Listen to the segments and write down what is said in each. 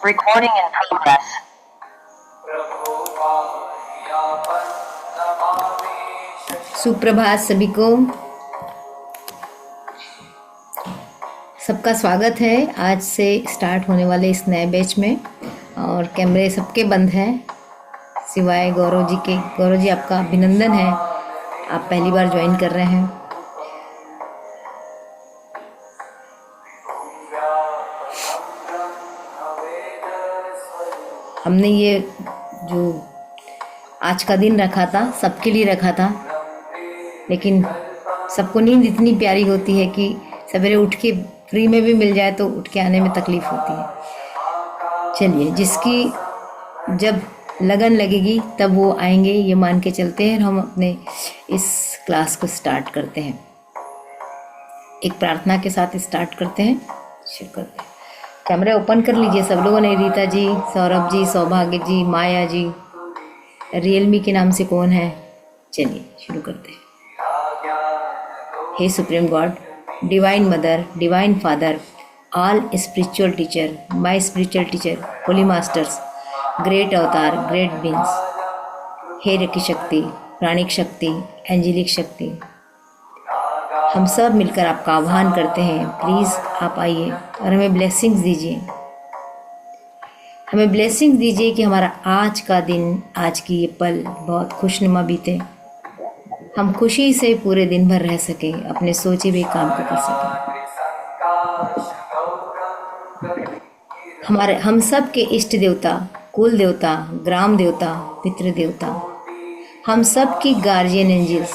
Recording in progress. सुप्रभात सभी को, सबका स्वागत है आज से स्टार्ट होने वाले इस नए बैच में। और कैमरे सबके बंद हैं सिवाय गौरव जी के। गौरव जी आपका अभिनंदन है, आप पहली बार ज्वाइन कर रहे हैं। हमने ये जो आज का दिन रखा था सबके लिए रखा था, लेकिन सबको नींद इतनी प्यारी होती है कि सवेरे उठ के फ्री में भी मिल जाए तो उठ के आने में तकलीफ़ होती है। चलिए, जिसकी जब लगन लगेगी तब वो आएंगे, ये मान के चलते हैं। हम अपने इस क्लास को स्टार्ट करते हैं, एक प्रार्थना के साथ स्टार्ट करते हैं। शुरू करते हैं। कैमरा ओपन कर लीजिए सब लोगों ने। रीता जी, सौरभ जी, सौभाग्य जी, माया जी, रियलमी के नाम से कौन है? चलिए शुरू करते हैं। हे supreme God, divine mother, divine father, all spiritual teacher, my spiritual teacher, holy masters, great avatar, great beings, हे रकी शक्ति, प्राणिक शक्ति, एंजेलिक शक्ति, हम सब मिलकर आपका आह्वान करते हैं। प्लीज़ आप आइए और हमें ब्लेसिंग्स दीजिए। हमें ब्लेसिंग्स दीजिए कि हमारा आज का दिन, आज की ये पल बहुत खुशनुमा बीते। हम खुशी से पूरे दिन भर रह सके, अपने सोचे हुए काम को कर सके। हम सब के इष्ट देवता, कुल देवता, ग्राम देवता, पितृ देवता, हम सब की गार्जियन एंजल्स,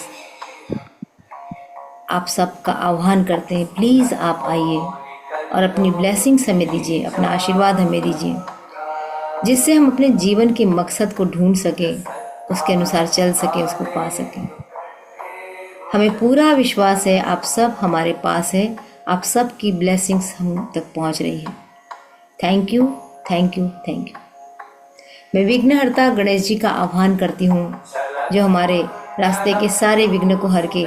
आप सबका आह्वान करते हैं। प्लीज़ आप आइए और अपनी ब्लेसिंग्स हमें दीजिए, अपना आशीर्वाद हमें दीजिए, जिससे हम अपने जीवन के मकसद को ढूंढ सकें, उसके अनुसार चल सकें, उसको पा सकें। हमें पूरा विश्वास है आप सब हमारे पास है, आप सब की ब्लेसिंग्स हम तक पहुंच रही है। Thank you, thank you, thank you. मैं विघ्नहर्ता गणेश जी का आह्वान करती हूँ, जो हमारे रास्ते के सारे विघ्न को हर के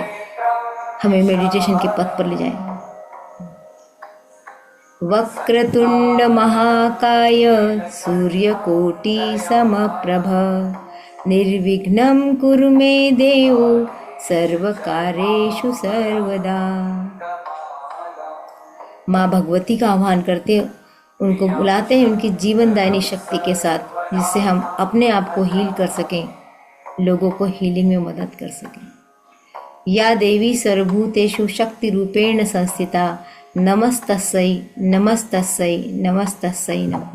हमें मेडिटेशन के पथ पर ले जाए। वक्रतुंड महाकाय सूर्यकोटि समप्रभ निर्विघ्नं कुरु मे देव सर्वकार्येषु सर्वदा। माँ भगवती का आह्वान करते, उनको बुलाते हैं उनकी जीवनदायिनी शक्ति के साथ, जिससे हम अपने आप को हील कर सकें, लोगों को हीलिंग में मदद कर सकें। या देवी सर्वभूतेषु शक्ति रूपेण संस्थिता नमस्तस्यै नमस्तस्यै नमस्तस्यै नमः।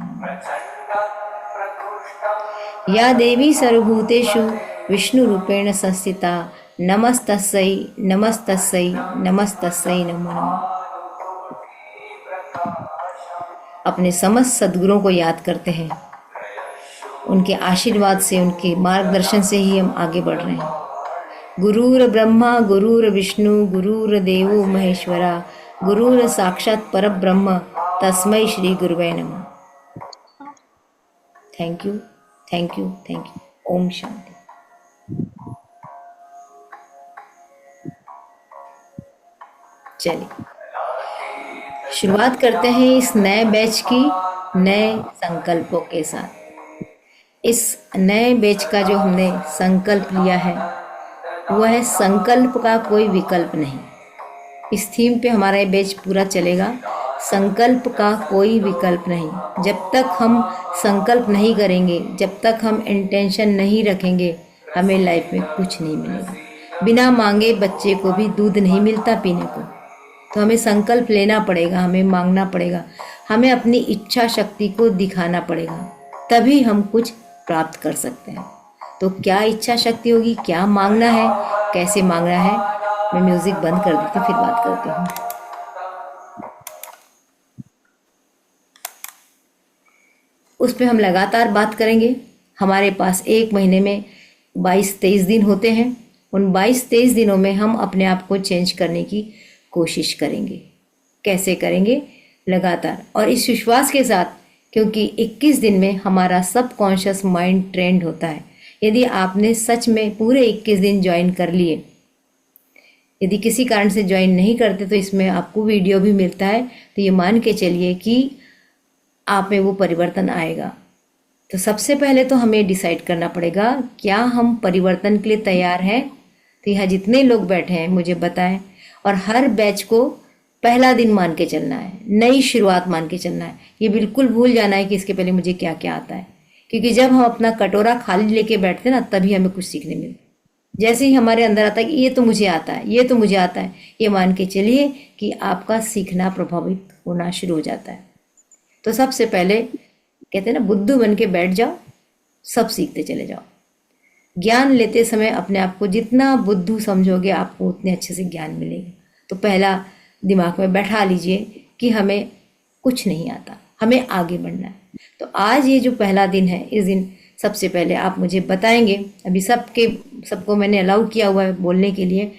या देवी सर्वभूतेषु विष्णु रूपेण संस्थिता नमस्तस्यै नमस्तस्यै नमस्तस्यै नमः। अपने समस्त सद्गुरुओं को याद करते हैं, उनके आशीर्वाद से, उनके मार्गदर्शन से ही हम आगे बढ़ रहे हैं। गुरुर ब्रह्मा गुरुर विष्णु गुरुर देवो महेश्वरा गुरुर साक्षात परब्रह्म तस्मै श्री गुरुवे नमः। Thank you, thank you, thank you. ओम शांति। चलिए शुरुआत करते हैं इस नए बैच की, नए संकल्पों के साथ। इस नए बैच का जो हमने संकल्प लिया है वह है संकल्प का कोई विकल्प नहीं। इस थीम पे हमारा ये बैच पूरा चलेगा। संकल्प का कोई विकल्प नहीं। जब तक हम संकल्प नहीं करेंगे, जब तक हम इंटेंशन नहीं रखेंगे, हमें लाइफ में कुछ नहीं मिलेगा। बिना मांगे बच्चे को भी दूध नहीं मिलता पीने को। तो हमें संकल्प लेना पड़ेगा, हमें मांगना पड़ेगा, हमें अपनी इच्छा शक्ति को दिखाना पड़ेगा, तभी हम कुछ प्राप्त कर सकते हैं। तो क्या इच्छा शक्ति होगी, क्या मांगना है, कैसे मांगना है, मैं म्यूजिक बंद कर देती हूँ, फिर बात करती हूँ। उस पर हम लगातार बात करेंगे। हमारे पास एक महीने में 22-23 दिन होते हैं। उन 22-23 दिनों में हम अपने आप को चेंज करने की कोशिश करेंगे। कैसे करेंगे? लगातार और इस विश्वास के साथ, क्योंकि 21 दिन में हमारा सबकॉन्शियस माइंड ट्रेंड होता है। यदि आपने सच में पूरे 21 दिन ज्वाइन कर लिए, यदि किसी कारण से ज्वाइन नहीं करते तो इसमें आपको वीडियो भी मिलता है। तो ये मान के चलिए कि आप में वो परिवर्तन आएगा। तो सबसे पहले तो हमें डिसाइड करना पड़ेगा क्या हम परिवर्तन के लिए तैयार हैं। तो यहाँ जितने लोग बैठे हैं मुझे बताएं, और हर बैच को पहला दिन मान के चलना है, नई शुरुआत मान के चलना है। ये बिल्कुल भूल जाना है कि इसके पहले मुझे क्या क्या आता है, क्योंकि जब हम अपना कटोरा खाली लेके बैठते हैं ना, तभी हमें कुछ सीखने मिलता है। जैसे ही हमारे अंदर आता है कि ये तो मुझे आता है, ये तो मुझे आता है, ये मान के चलिए कि आपका सीखना प्रभावित होना शुरू हो जाता है। तो सबसे पहले कहते हैं ना, बुद्धू बन के बैठ जाओ, सब सीखते चले जाओ। ज्ञान लेते समय अपने आप को जितना बुद्धू समझोगे आपको उतने अच्छे से ज्ञान मिलेगा। तो पहला दिमाग में बैठा लीजिए कि हमें कुछ नहीं आता, हमें आगे बढ़ना है। तो आज ये जो पहला दिन है, इस दिन सबसे पहले आप मुझे बताएंगे, अभी सबको मैंने अलाउ किया हुआ है बोलने के लिए,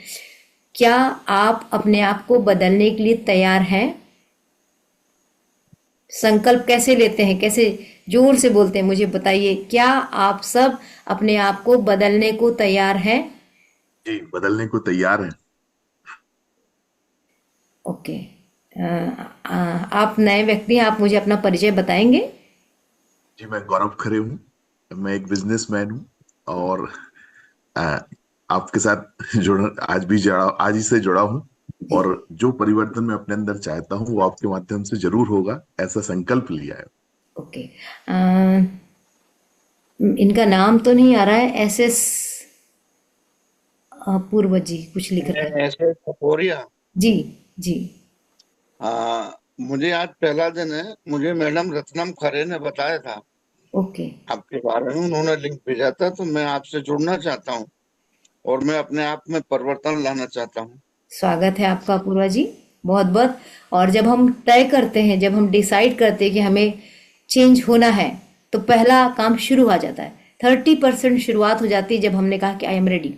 क्या आप अपने आप को बदलने के लिए तैयार हैं? संकल्प कैसे लेते हैं, कैसे जोर से बोलते हैं, मुझे बताइए। क्या आप सब अपने आप को बदलने को तैयार हैं? जी, बदलने को तैयार है। ओके। आप नए व्यक्ति हैं, आप मुझे अपना परिचय बताएंगे? जी, मैं गौरव खरे हूँ। मैं एक बिजनेसमैन हूँ और आ, आपके साथ आज ही से जुड़ा हूँ। जी। और जो परिवर्तन मैं अपने अंदर चाहता हूँ वो आपके माध्यम से जरूर होगा, ऐसा संकल्प लिया है। ओके। इनका नाम तो नहीं आ रहा है, SS पूर्वज जी कुछ लिख रहे हैं। ऐसे कपोरिया। जी। जी। मुझे आज पहला दिन है। मुझे मैडम रत्नम खरे ने बताया था ओके। आपके बारे में, उन्होंने लिंक भेजा था, तो मैं आपसे जुड़ना चाहता हूँ और मैं अपने आप में परिवर्तन लाना चाहता हूँ। स्वागत है आपका पूर्वा जी, बहुत बहुत। और जब हम तय करते हैं, जब हम डिसाइड करते हैं कि हमें चेंज होना है, तो पहला काम शुरू आ जाता है। 30% शुरुआत हो जाती है जब हमने कहा कि आई एम रेडी।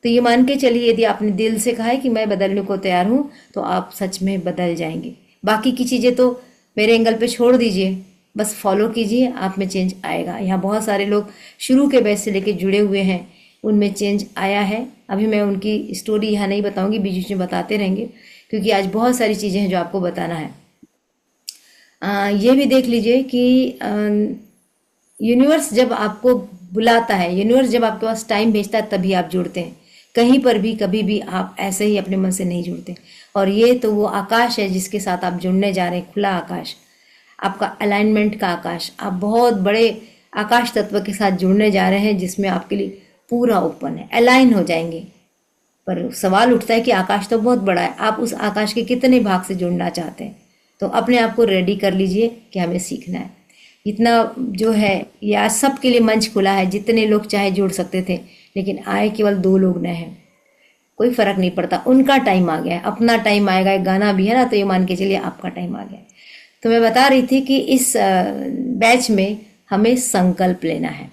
तो ये मान के चलिए, यदि आपने दिल से कहा है कि मैं बदलने को तैयार हूँ, तो आप सच में बदल जाएंगे। बाकी की चीज़ें तो मेरे एंगल पे छोड़ दीजिए, बस फॉलो कीजिए, आप में चेंज आएगा। यहाँ बहुत सारे लोग शुरू के बैच से लेके जुड़े हुए हैं, उनमें चेंज आया है। अभी मैं उनकी स्टोरी यहाँ नहीं बताऊँगी, बीच बीच में बताते रहेंगे, क्योंकि आज बहुत सारी चीज़ें हैं जो आपको बताना है। ये भी देख लीजिए कि यूनिवर्स जब आपको बुलाता है, यूनिवर्स जब आपके पास टाइम भेजता है, तभी आप जुड़ते हैं। कहीं पर भी कभी भी आप ऐसे ही अपने मन से नहीं जुड़ते। और ये तो वो आकाश है जिसके साथ आप जुड़ने जा रहे हैं, खुला आकाश, आपका अलाइनमेंट का आकाश। आप बहुत बड़े आकाश तत्व के साथ जुड़ने जा रहे हैं, जिसमें आपके लिए पूरा ओपन है, अलाइन हो जाएंगे। पर सवाल उठता है कि आकाश तो बहुत बड़ा है, आप उस आकाश के कितने भाग से जुड़ना चाहते हैं? तो अपने आप को रेडी कर लीजिए कि हमें सीखना है। इतना जो है, ये आज सबके लिए मंच खुला है, जितने लोग चाहे जुड़ सकते थे, लेकिन आए केवल 2 लोग नए हैं। कोई फर्क नहीं पड़ता, उनका टाइम आ गया है, अपना टाइम आएगा। एक गाना भी है ना, तो ये मान के चलिए आपका टाइम आ गया है। तो मैं बता रही थी कि इस बैच में हमें संकल्प लेना है।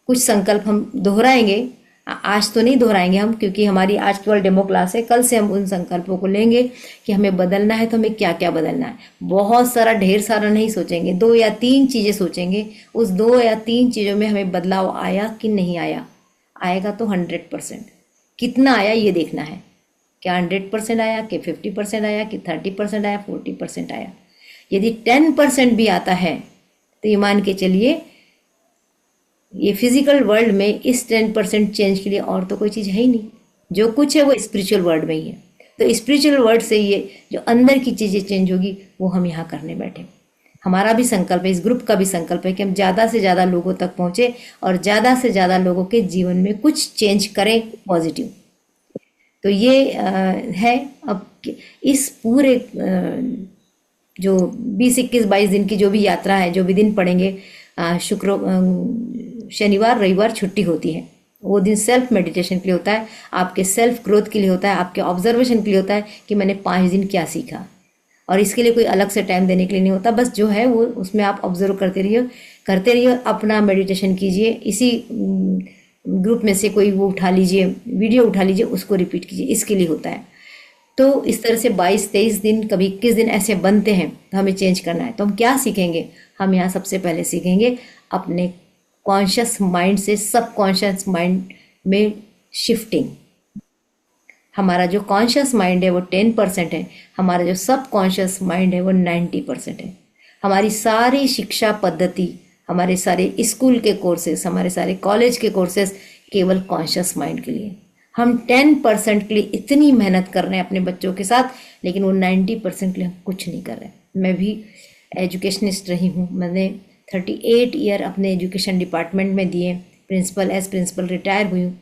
कुछ संकल्प हम दोहराएंगे, आज तो नहीं दोहराएंगे हम, क्योंकि हमारी आज केवल डेमो क्लास है। कल से हम उन संकल्पों को लेंगे कि हमें बदलना है तो हमें क्या क्या बदलना है। बहुत सारा, ढेर सारा नहीं सोचेंगे, 2 या 3 चीज़ें सोचेंगे। उस 2 या 3 चीज़ों में हमें बदलाव आया कि नहीं आया। आएगा तो 100%। कितना आया ये देखना है, क्या 100% आया कि 50% आया कि 30% आया, 40% आया। यदि 10% भी आता है तो ये मान के चलिए, ये फिजिकल वर्ल्ड में इस 10% चेंज के लिए और तो कोई चीज़ है ही नहीं। जो कुछ है वो स्पिरिचुअल वर्ल्ड में ही है। तो स्पिरिचुअल वर्ल्ड से ये जो अंदर की चीज़ें चेंज होगी, वो हम यहाँ करने बैठे। हमारा भी संकल्प है, इस ग्रुप का भी संकल्प है कि हम ज़्यादा से ज़्यादा लोगों तक पहुँचे और ज़्यादा से ज़्यादा लोगों के जीवन में कुछ चेंज करें, पॉजिटिव। तो ये है। अब इस पूरे जो 20, 21, 22 दिन की जो भी यात्रा है, जो भी दिन पड़ेंगे, शनिवार रविवार छुट्टी होती है। वो दिन सेल्फ मेडिटेशन के लिए होता है, आपके सेल्फ ग्रोथ के लिए होता है, आपके ऑब्जर्वेशन के लिए होता है कि मैंने 5 दिन क्या सीखा। और इसके लिए कोई अलग से टाइम देने के लिए नहीं होता, बस जो है वो उसमें आप ऑब्जर्व करते रहिए, अपना मेडिटेशन कीजिए। इसी ग्रुप में से कोई वो उठा लीजिए, वीडियो उठा लीजिए, उसको रिपीट कीजिए, इसके लिए होता है। तो इस तरह से 22-23 दिन, कभी 21 दिन ऐसे बनते हैं। तो हमें चेंज करना है, तो हम क्या सीखेंगे? हम यहाँ सबसे पहले सीखेंगे अपने कॉन्शियस माइंड से सब कॉन्शियस माइंड में शिफ्टिंग। हमारा जो कॉन्शियस माइंड है वो 10% है, हमारा जो सब कॉन्शियस माइंड है वो 90% है। हमारी सारी शिक्षा पद्धति, हमारे सारे स्कूल के कोर्सेज, हमारे सारे कॉलेज के कोर्सेज केवल कॉन्शियस माइंड के लिए। हम 10% के लिए इतनी मेहनत कर रहे हैं अपने बच्चों के साथ, लेकिन वो 90% के लिए हम कुछ नहीं कर रहे। मैं भी एजुकेशनिस्ट रही हूँ, मैंने 38 ईयर अपने एजुकेशन डिपार्टमेंट में दिए, एज प्रिंसिपल रिटायर हुई हूँ।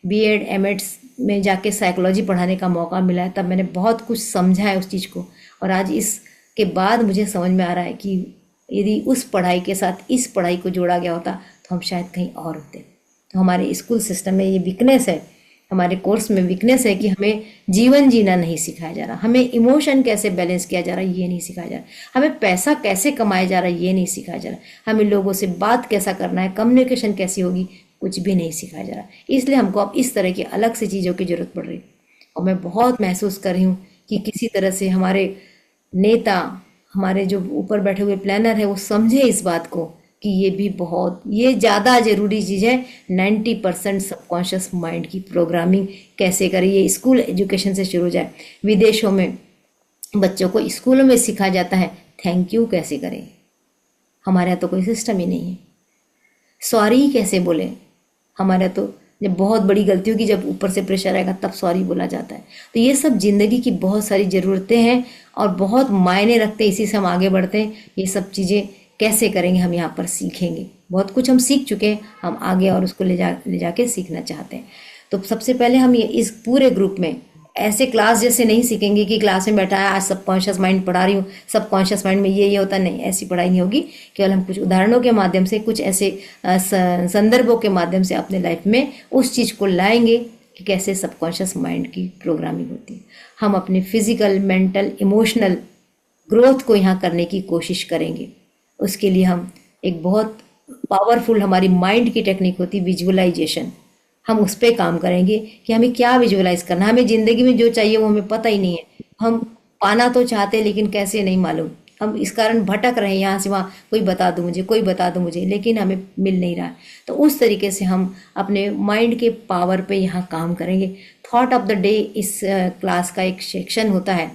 बीएड एमएड्स में जाके साइकोलॉजी पढ़ाने का मौका मिला है, तब मैंने बहुत कुछ समझा है उस चीज़ को, और आज इसके बाद मुझे समझ में आ रहा है कि यदि उस पढ़ाई के साथ इस पढ़ाई को जोड़ा गया होता तो हम शायद कहीं और होते। तो हमारे स्कूल सिस्टम में ये वीकनेस है, हमारे कोर्स में वीकनेस है कि हमें जीवन जीना नहीं सिखाया जा रहा, हमें इमोशन कैसे बैलेंस किया जा रहा है ये नहीं सिखाया जा रहा, हमें पैसा कैसे कमाया जा रहा है ये नहीं सिखाया जा रहा, हमें लोगों से बात कैसा करना है, कम्युनिकेशन कैसी होगी, कुछ भी नहीं सिखाया जा रहा। इसलिए हमको अब इस तरह की अलग से चीज़ों की ज़रूरत पड़ रही है। और मैं बहुत महसूस कर रही हूँ कि किसी तरह से हमारे नेता, हमारे जो ऊपर बैठे हुए प्लानर है, वो समझे इस बात को कि ये ज़्यादा ज़रूरी चीज़ है। 90% सबकॉन्शियस माइंड की प्रोग्रामिंग कैसे करें, ये स्कूल एजुकेशन से शुरू हो जाए। विदेशों में बच्चों को स्कूलों में सिखाया जाता है थैंक यू कैसे करें, हमारे यहाँ तो कोई सिस्टम ही नहीं है। सॉरी कैसे बोले, हमारे यहाँ तो जब बहुत बड़ी गलती होगी, जब ऊपर से प्रेशर आएगा तब सॉरी बोला जाता है। तो ये सब जिंदगी की बहुत सारी ज़रूरतें हैं और बहुत मायने रखते हैं, इसी से हम आगे बढ़ते हैं। ये सब चीज़ें कैसे करेंगे हम यहाँ पर सीखेंगे। बहुत कुछ हम सीख चुके हैं, हम आगे और उसको ले जाके सीखना चाहते हैं। तो सबसे पहले हम ये इस पूरे ग्रुप में ऐसे क्लास जैसे नहीं सीखेंगे कि क्लास में बैठा है आज सबकॉन्शियस माइंड पढ़ा रही हूँ, सबकॉन्शियस माइंड में ये होता नहीं, ऐसी पढ़ाई नहीं होगी। केवल हम कुछ उदाहरणों के माध्यम से, कुछ ऐसे संदर्भों के माध्यम से अपने लाइफ में उस चीज़ को लाएंगे कि कैसे सबकॉन्शियस माइंड की प्रोग्रामिंग होती है। हम अपने फिजिकल, मेंटल, इमोशनल ग्रोथ को यहाँ करने की कोशिश करेंगे। उसके लिए हम एक बहुत पावरफुल हमारी माइंड की टेक्निक होती विजुअलाइजेशन, हम उस पर काम करेंगे कि हमें क्या विजुअलाइज करना। हमें ज़िंदगी में जो चाहिए वो हमें पता ही नहीं है, हम पाना तो चाहते हैं लेकिन कैसे नहीं मालूम। हम इस कारण भटक रहे हैं, यहाँ से वहाँ, कोई बता दो मुझे, लेकिन हमें मिल नहीं रहा। तो उस तरीके से हम अपने माइंड के पावर पे यहाँ काम करेंगे। थॉट ऑफ द डे इस क्लास का एक सेक्शन होता है,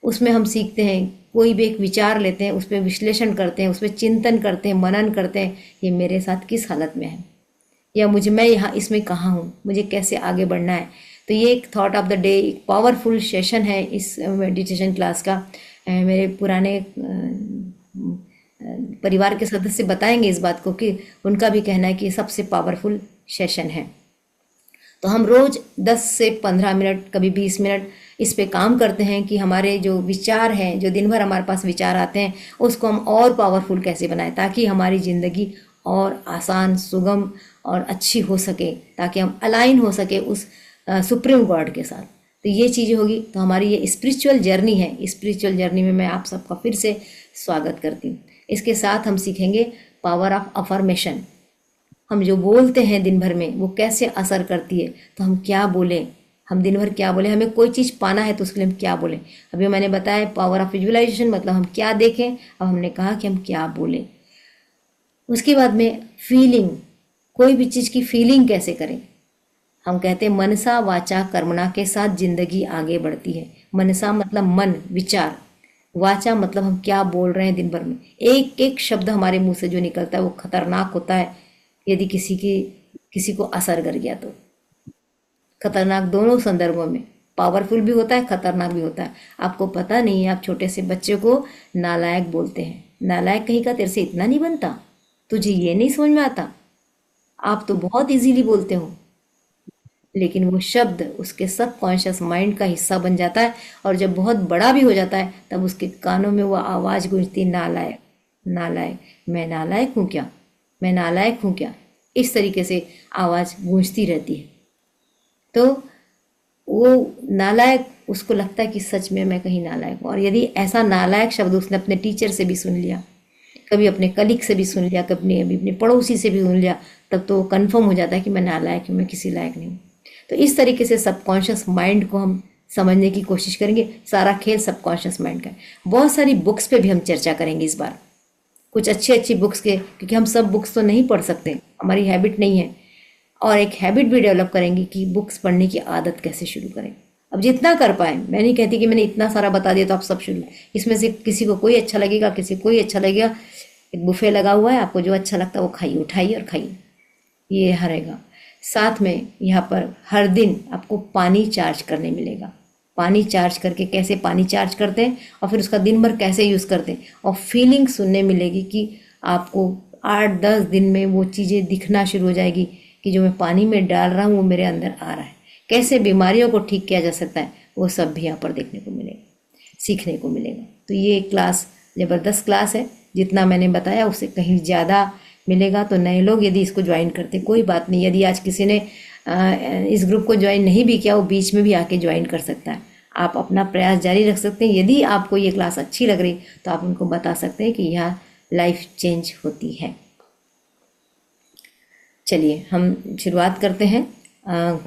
उसमें हम सीखते हैं, कोई भी एक विचार लेते हैं, उस पर विश्लेषण करते हैं, उस पर चिंतन करते हैं, मनन करते हैं, ये मेरे साथ किस हालत में है, या मैं यहाँ इसमें कहाँ हूँ, मुझे कैसे आगे बढ़ना है। तो ये एक थॉट ऑफ द डे, एक पावरफुल सेशन है इस मेडिटेशन क्लास का। मेरे पुराने परिवार के सदस्य बताएंगे इस बात को कि उनका भी कहना है कि ये सबसे पावरफुल सेशन है। तो हम रोज़ 10 से 15 मिनट, कभी 20 मिनट इस पे काम करते हैं कि हमारे जो विचार हैं, जो दिन भर हमारे पास विचार आते हैं, उसको हम और पावरफुल कैसे बनाएं ताकि हमारी ज़िंदगी और आसान, सुगम और अच्छी हो सके, ताकि हम अलाइन हो सके उस सुप्रीम गॉड के साथ। तो ये चीज़ें होगी तो हमारी ये स्पिरिचुअल जर्नी है। स्पिरिचुअल जर्नी में मैं आप सबका फिर से स्वागत करती हूँ। इसके साथ हम सीखेंगे पावर ऑफ अफर्मेशन। हम जो बोलते हैं दिन भर में वो कैसे असर करती है। तो हम क्या बोलें, हम दिन भर क्या बोलें, हमें कोई चीज़ पाना है तो उसके लिए हम क्या बोलें। अभी मैंने बताया पावर ऑफ विजुअलाइजेशन, मतलब हम क्या देखें, अब हमने कहा कि हम क्या बोलें। उसके बाद में फीलिंग, कोई भी चीज़ की फीलिंग कैसे करें। हम कहते हैं मनसा वाचा कर्मणा के साथ जिंदगी आगे बढ़ती है। मनसा मतलब मन, विचार, वाचा मतलब हम क्या बोल रहे हैं दिन भर में। एक एक शब्द हमारे मुंह से जो निकलता है वो खतरनाक होता है। यदि किसी को असर कर गया तो खतरनाक, दोनों संदर्भों में पावरफुल भी होता है, खतरनाक भी होता है। आपको पता नहीं है, आप छोटे से बच्चे को नालायक बोलते हैं, नालायक कहीं का, तेरे से इतना नहीं बनता, तुझे ये नहीं समझ में आता, आप तो बहुत इजीली बोलते हो। लेकिन वो शब्द उसके सबकॉन्शियस माइंड का हिस्सा बन जाता है और जब बहुत बड़ा भी हो जाता है तब उसके कानों में वो आवाज़ गूंजती, नालायक, नालायक, मैं नालायक हूँ क्या, मैं नालायक हूँ क्या, इस तरीके से आवाज़ गूंजती रहती है। तो वो नालायक, उसको लगता है कि सच में मैं कहीं नालायक हूँ। और यदि ऐसा नालायक शब्द उसने अपने टीचर से भी सुन लिया, कभी अपने कलीग से भी सुन लिया, कभी अपने पड़ोसी से भी सुन लिया, तब तो कन्फर्म हो जाता है कि मैं नालायक हूँ, मैं किसी लायक नहीं हूँ। तो इस तरीके से सबकॉन्शियस माइंड को हम समझने की कोशिश करेंगे। सारा खेल सबकॉन्शियस माइंड का है। बहुत सारी बुक्स पे भी हम चर्चा करेंगे इस बार, कुछ अच्छी बुक्स के, क्योंकि हम सब बुक्स तो नहीं पढ़ सकते, हमारी हैबिट नहीं है। और एक हैबिट भी डेवलप करेंगे कि बुक्स पढ़ने की आदत कैसे शुरू करें। अब जितना कर पाए, मैं नहीं कहती कि मैंने इतना सारा बता दिया तो आप सब शुरू, इसमें से किसी को कोई अच्छा लगेगा, किसी को कोई अच्छा लगेगा। एक बुफे लगा हुआ है, आपको जो अच्छा लगता है वो खाइए, उठाइए और खाइए, ये रहेगा। साथ में यहाँ पर हर दिन आपको पानी चार्ज करने मिलेगा। पानी चार्ज करके कैसे पानी चार्ज करते हैं और फिर उसका दिन भर कैसे यूज़ करते हैं, और फीलिंग सुनने मिलेगी कि आपको 8-10 दिन में वो चीज़ें दिखना शुरू हो जाएगी कि जो मैं पानी में डाल रहा हूँ वो मेरे अंदर आ रहा है। कैसे बीमारियों को ठीक किया जा सकता है वो सब भी यहाँ पर देखने को मिलेगा, सीखने को मिलेगा। तो ये क्लास ज़बरदस्त क्लास है, जितना मैंने बताया उससे कहीं ज़्यादा मिलेगा। तो नए लोग यदि इसको ज्वाइन करते, कोई बात नहीं, यदि आज किसी ने इस ग्रुप को ज्वाइन नहीं भी किया, वो बीच में भी आके ज्वाइन कर सकता है। आप अपना प्रयास जारी रख सकते हैं। यदि आपको ये क्लास अच्छी लग रही तो आप उनको बता सकते हैं कि यहाँ लाइफ चेंज होती है। चलिए हम शुरुआत करते हैं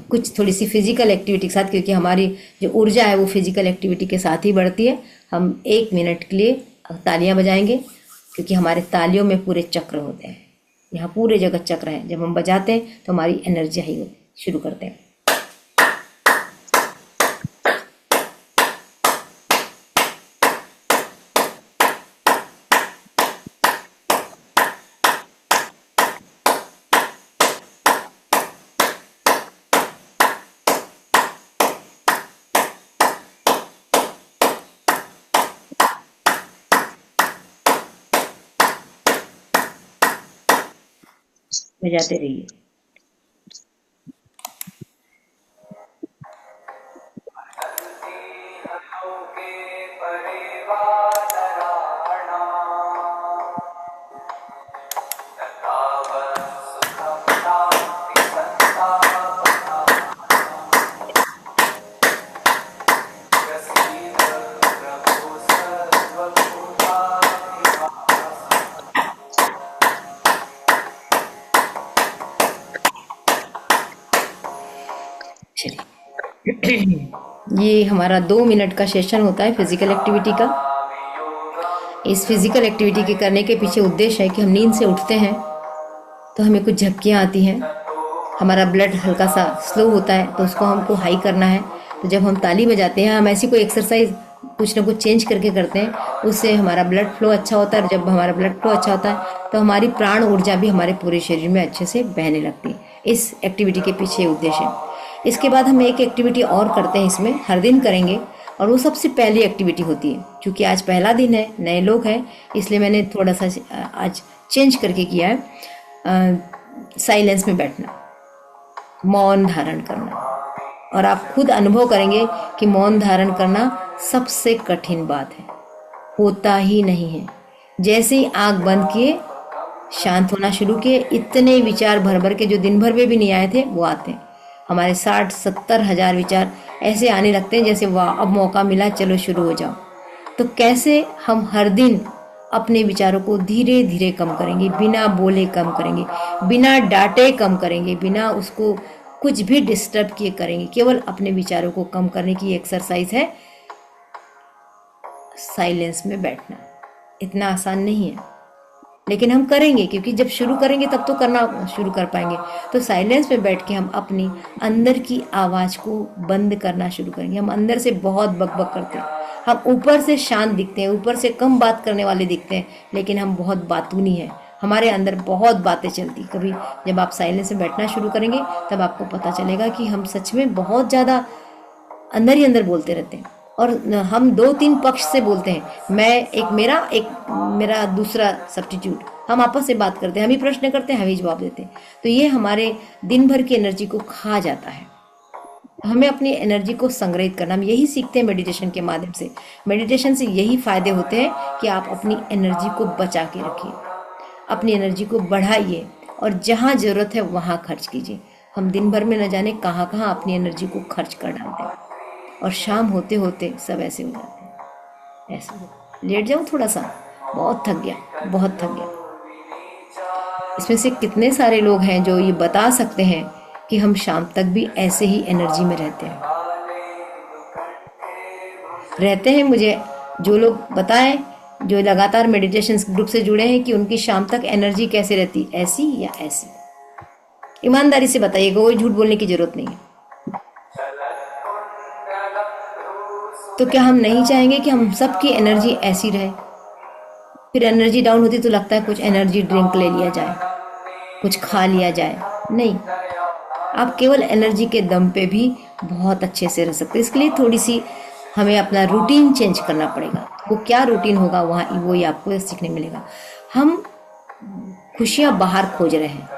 कुछ थोड़ी सी फिजिकल एक्टिविटी के साथ, क्योंकि हमारी जो ऊर्जा है वो फिजिकल एक्टिविटी के साथ ही बढ़ती है। हम 1 मिनट के लिए तालियां बजाएंगे, क्योंकि हमारे तालियों में पूरे चक्र होते हैं, यहाँ पूरे जगह चक्र है। जब हम बजाते हैं तो हमारी एनर्जी हाई होती है। शुरू करते हैं। बजाते रहिए। ये हमारा 2 मिनट का सेशन होता है फिजिकल एक्टिविटी का। इस फिजिकल एक्टिविटी के करने के पीछे उद्देश्य है कि हम नींद से उठते हैं तो हमें कुछ झपकियाँ आती हैं, हमारा ब्लड हल्का सा स्लो होता है, तो उसको हमको हाई करना है। तो जब हम ताली बजाते हैं, हम ऐसी कोई एक्सरसाइज कुछ ना कुछ चेंज करके करते हैं, उससे हमारा ब्लड फ्लो अच्छा होता है। और जब हमारा ब्लड फ्लो अच्छा होता है तो हमारी प्राण ऊर्जा भी हमारे पूरे शरीर में अच्छे से बहने लगती है। इस एक्टिविटी के पीछे उद्देश्य है। इसके बाद हम एक एक्टिविटी और करते हैं, इसमें हर दिन करेंगे, और वो सबसे पहली एक्टिविटी होती है। क्योंकि आज पहला दिन है, नए लोग हैं, इसलिए मैंने थोड़ा सा आज चेंज करके किया है। साइलेंस में बैठना, मौन धारण करना। और आप खुद अनुभव करेंगे कि मौन धारण करना सबसे कठिन बात है, होता ही नहीं है। जैसे ही आंख बंद किए, शांत होना शुरू किए, इतने विचार भर भर के जो दिन भर में भी नहीं आए थे वो आते हैं। हमारे 60-70 हज़ार विचार ऐसे आने लगते हैं जैसे वाह अब मौका मिला, चलो शुरू हो जाओ। तो कैसे हम हर दिन अपने विचारों को धीरे धीरे कम करेंगे, बिना बोले कम करेंगे, बिना डांटे कम करेंगे, बिना उसको कुछ भी डिस्टर्ब किए करेंगे। केवल अपने विचारों को कम करने की एक्सरसाइज है साइलेंस में बैठना। इतना आसान नहीं है, लेकिन हम करेंगे, क्योंकि जब शुरू करेंगे तब तो करना शुरू कर पाएंगे। तो साइलेंस में बैठ के हम अपनी अंदर की आवाज़ को बंद करना शुरू करेंगे। हम अंदर से बहुत बकबक करते हैं, हम ऊपर से शांत दिखते हैं, ऊपर से कम बात करने वाले दिखते हैं, लेकिन हम बहुत बातूनी हैं। हमारे अंदर बहुत बातें चलती। कभी जब आप साइलेंस में बैठना शुरू करेंगे तब आपको पता चलेगा कि हम सच में बहुत ज़्यादा अंदर ही अंदर बोलते रहते हैं। और हम 2-3 पक्ष से बोलते हैं, मैं एक मेरा दूसरा सब्स्टिट्यूट, हम आपस से बात करते हैं, हम ही प्रश्न करते हैं, हम ही जवाब देते हैं। तो ये हमारे दिन भर की एनर्जी को खा जाता है। हमें अपनी एनर्जी को संग्रहित करना, हम यही सीखते हैं मेडिटेशन के माध्यम से। मेडिटेशन से यही फायदे होते हैं कि आप अपनी एनर्जी को बचा के रखिए, अपनी एनर्जी को बढ़ाइए, और जहाँ ज़रूरत है वहाँ खर्च कीजिए। हम दिन भर में न जाने कहाँ कहाँ अपनी एनर्जी को खर्च कर डालते हैं, और शाम होते होते सब ऐसे हो जाते हैं। ऐसे लेट जाऊँ थोड़ा सा, बहुत थक गया, बहुत थक गया। इसमें से कितने सारे लोग हैं जो ये बता सकते हैं कि हम शाम तक भी ऐसे ही एनर्जी में रहते हैं। मुझे जो लोग बताएं, जो लगातार मेडिटेशन ग्रुप से जुड़े हैं, कि उनकी शाम तक एनर्जी कैसे रहती, ऐसी या ऐसी। ईमानदारी से बताइएगा, कोई झूठ बोलने की जरूरत नहीं है। तो क्या हम नहीं चाहेंगे कि हम सबकी एनर्जी ऐसी रहे? फिर एनर्जी डाउन होती तो लगता है कुछ एनर्जी ड्रिंक ले लिया जाए, कुछ खा लिया जाए। नहीं, आप केवल एनर्जी के दम पे भी बहुत अच्छे से रह सकते हैं। इसके लिए थोड़ी सी हमें अपना रूटीन चेंज करना पड़ेगा। वो क्या रूटीन होगा वहाँ वो ही आपको सीखने मिलेगा। हम खुशियाँ बाहर खोज रहे हैं।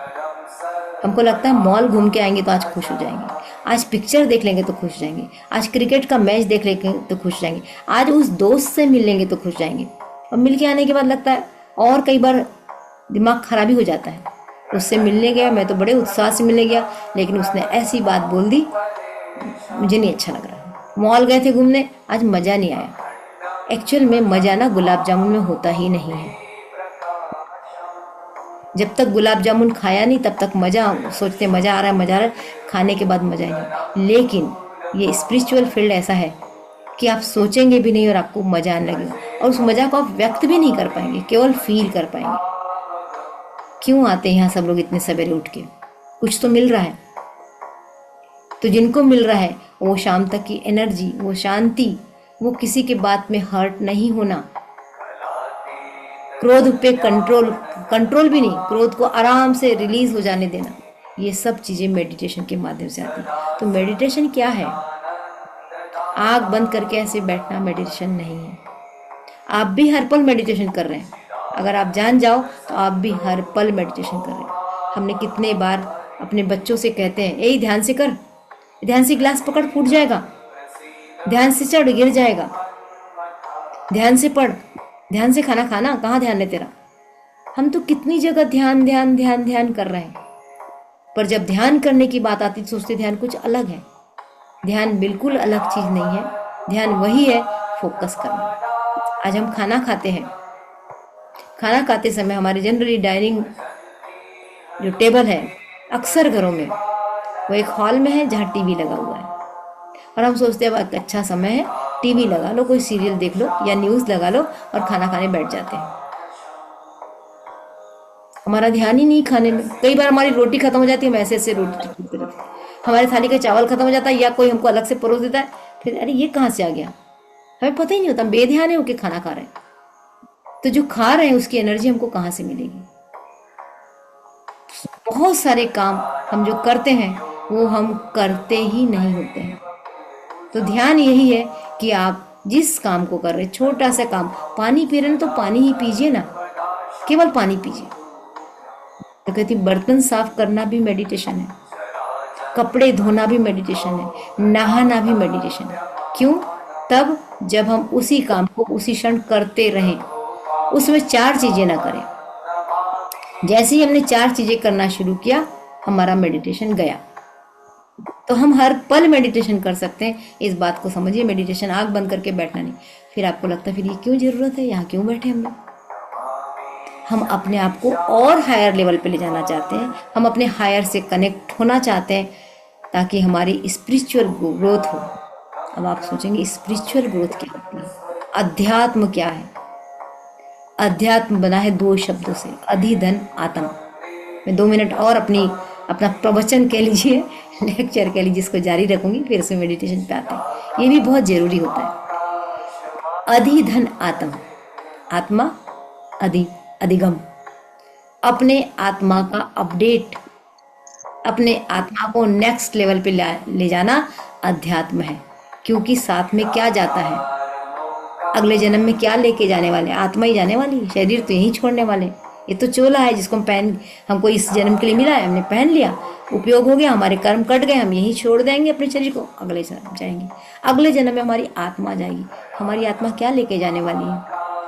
हमको लगता है मॉल घूम के आएंगे तो आज खुश हो जाएंगे, आज पिक्चर देख लेंगे तो खुश जाएंगे, आज क्रिकेट का मैच देख लेंगे तो खुश जाएंगे, आज उस दोस्त से मिल लेंगे तो खुश जाएंगे। और मिल के आने के बाद लगता है, और कई बार दिमाग खराब ही हो जाता है। उससे मिलने गया, मैं तो बड़े उत्साह से मिलने गया, लेकिन उसने ऐसी बात बोल दी, मुझे नहीं अच्छा लग रहा। मॉल गए थे घूमने, आज मज़ा नहीं आया। एक्चुअल में मज़ा ना गुलाब जामुन में होता ही नहीं है। जब तक गुलाब जामुन खाया नहीं तब तक मज़ा, सोचते मज़ा आ रहा है, मज़ा आ रहा है, खाने के बाद मज़ा नहीं। लेकिन ये स्पिरिचुअल फील्ड ऐसा है कि आप सोचेंगे भी नहीं और आपको मज़ा आने लगेगा, और उस मज़ा को आप व्यक्त भी नहीं कर पाएंगे, केवल फील कर पाएंगे। क्यों आते हैं यहाँ सब लोग इतने सवेरे उठ के? कुछ तो मिल रहा है। तो जिनको मिल रहा है वो शाम तक की एनर्जी, वो शांति, वो किसी के बात में हर्ट नहीं होना, क्रोध पे कंट्रोल भी नहीं, क्रोध को आराम से रिलीज हो जाने देना, ये सब चीज़ें मेडिटेशन के माध्यम से आती है। तो मेडिटेशन क्या है? आँख बंद करके ऐसे बैठना मेडिटेशन नहीं है। आप भी हर पल मेडिटेशन कर रहे हैं। अगर आप जान जाओ तो आप भी हर पल मेडिटेशन कर रहे हैं। हमने कितने बार अपने बच्चों से कहते हैं, यही ध्यान से कर, ध्यान से गिलास पकड़, फूट जाएगा, ध्यान से चढ़, गिर जाएगा, ध्यान से पढ़, ध्यान से खाना खाना, कहाँ ध्यान है तेरा? हम तो कितनी जगह ध्यान ध्यान ध्यान ध्यान कर रहे हैं, पर जब ध्यान करने की बात आती तो सोचते ध्यान कुछ अलग है। ध्यान बिल्कुल अलग चीज़ नहीं है। ध्यान वही है, फोकस करना। आज हम खाना खाते हैं, खाना खाते समय हमारे जनरली डाइनिंग जो टेबल है अक्सर घरों में वो एक हॉल में है जहाँ टीवी लगा हुआ है, और हम सोचते हैं वह अच्छा समय है, टीवी लगा लो, कोई सीरियल देख लो या न्यूज़ लगा लो और खाना खाने बैठ जाते हैं। हमारा ध्यान ही नहीं खाने में। कई बार हमारी रोटी खत्म हो जाती है, हम ऐसे ऐसे रोटी टिकते रहते हैं। हमारे थाली का चावल खत्म हो जाता है या कोई हमको अलग से परोस देता है, फिर अरे ये कहाँ से आ गया, हमें पता ही नहीं होता, बेध्यान है होके खाना खा रहे हैं। तो जो खा रहे हैं उसकी एनर्जी हमको कहाँ से मिलेगी? बहुत सारे काम हम जो करते हैं वो हम करते ही नहीं होते हैं। तो ध्यान यही है कि आप जिस काम को कर रहे हैं, छोटा सा काम, पानी पी रहे हैं तो पानी ही पीजिए ना, केवल पानी पीजिए। तो कहती बर्तन साफ करना भी मेडिटेशन है, कपड़े धोना भी मेडिटेशन है, नहाना भी मेडिटेशन है। क्यों? तब जब हम उसी काम को उसी क्षण करते रहें, उसमें चार चीज़ें ना करें। जैसे ही हमने चार चीज़ें करना शुरू किया, हमारा मेडिटेशन गया। तो हम हर पल मेडिटेशन कर सकते हैं, इस बात को समझिए। मेडिटेशन आँख बंद करके बैठना नहीं। फिर आपको लगता है फिर ये क्यों ज़रूरत है, यहाँ क्यों बैठे हम लोग? हम अपने आप को और हायर लेवल पे ले जाना चाहते हैं, हम अपने हायर से कनेक्ट होना चाहते हैं ताकि हमारी स्पिरिचुअल ग्रोथ हो। अब आप सोचेंगे स्पिरिचुअल ग्रोथ क्या होती है, अध्यात्म क्या है? अध्यात्म बना है दो शब्दों से, अधि धन आत्म। मैं 2 मिनट और अपना प्रवचन कह लीजिए, लेक्चर कह लीजिए, इसको जारी रखूंगी, फिर उसमें मेडिटेशन पे आते हैं। ये भी बहुत जरूरी होता है। अधि धन आत्म, आत्मा अधिगम, अपने आत्मा का अपडेट, अपने आत्मा को नेक्स्ट लेवल पे ले जाना अध्यात्म है। क्योंकि साथ में क्या जाता है, अगले जन्म में क्या लेके जाने वाले? आत्मा ही जाने वाली है, शरीर तो यहीं छोड़ने वाले। ये तो चोला है जिसको हमको इस जन्म के लिए मिला है, हमने पहन लिया, उपयोग हो गया, हमारे कर्म कट गए, हम यहीं छोड़ देंगे अपने शरीर को, अगले जन्म जाएंगे। अगले जन्म में हमारी आत्मा जाएगी। हमारी आत्मा क्या लेके जाने वाली है?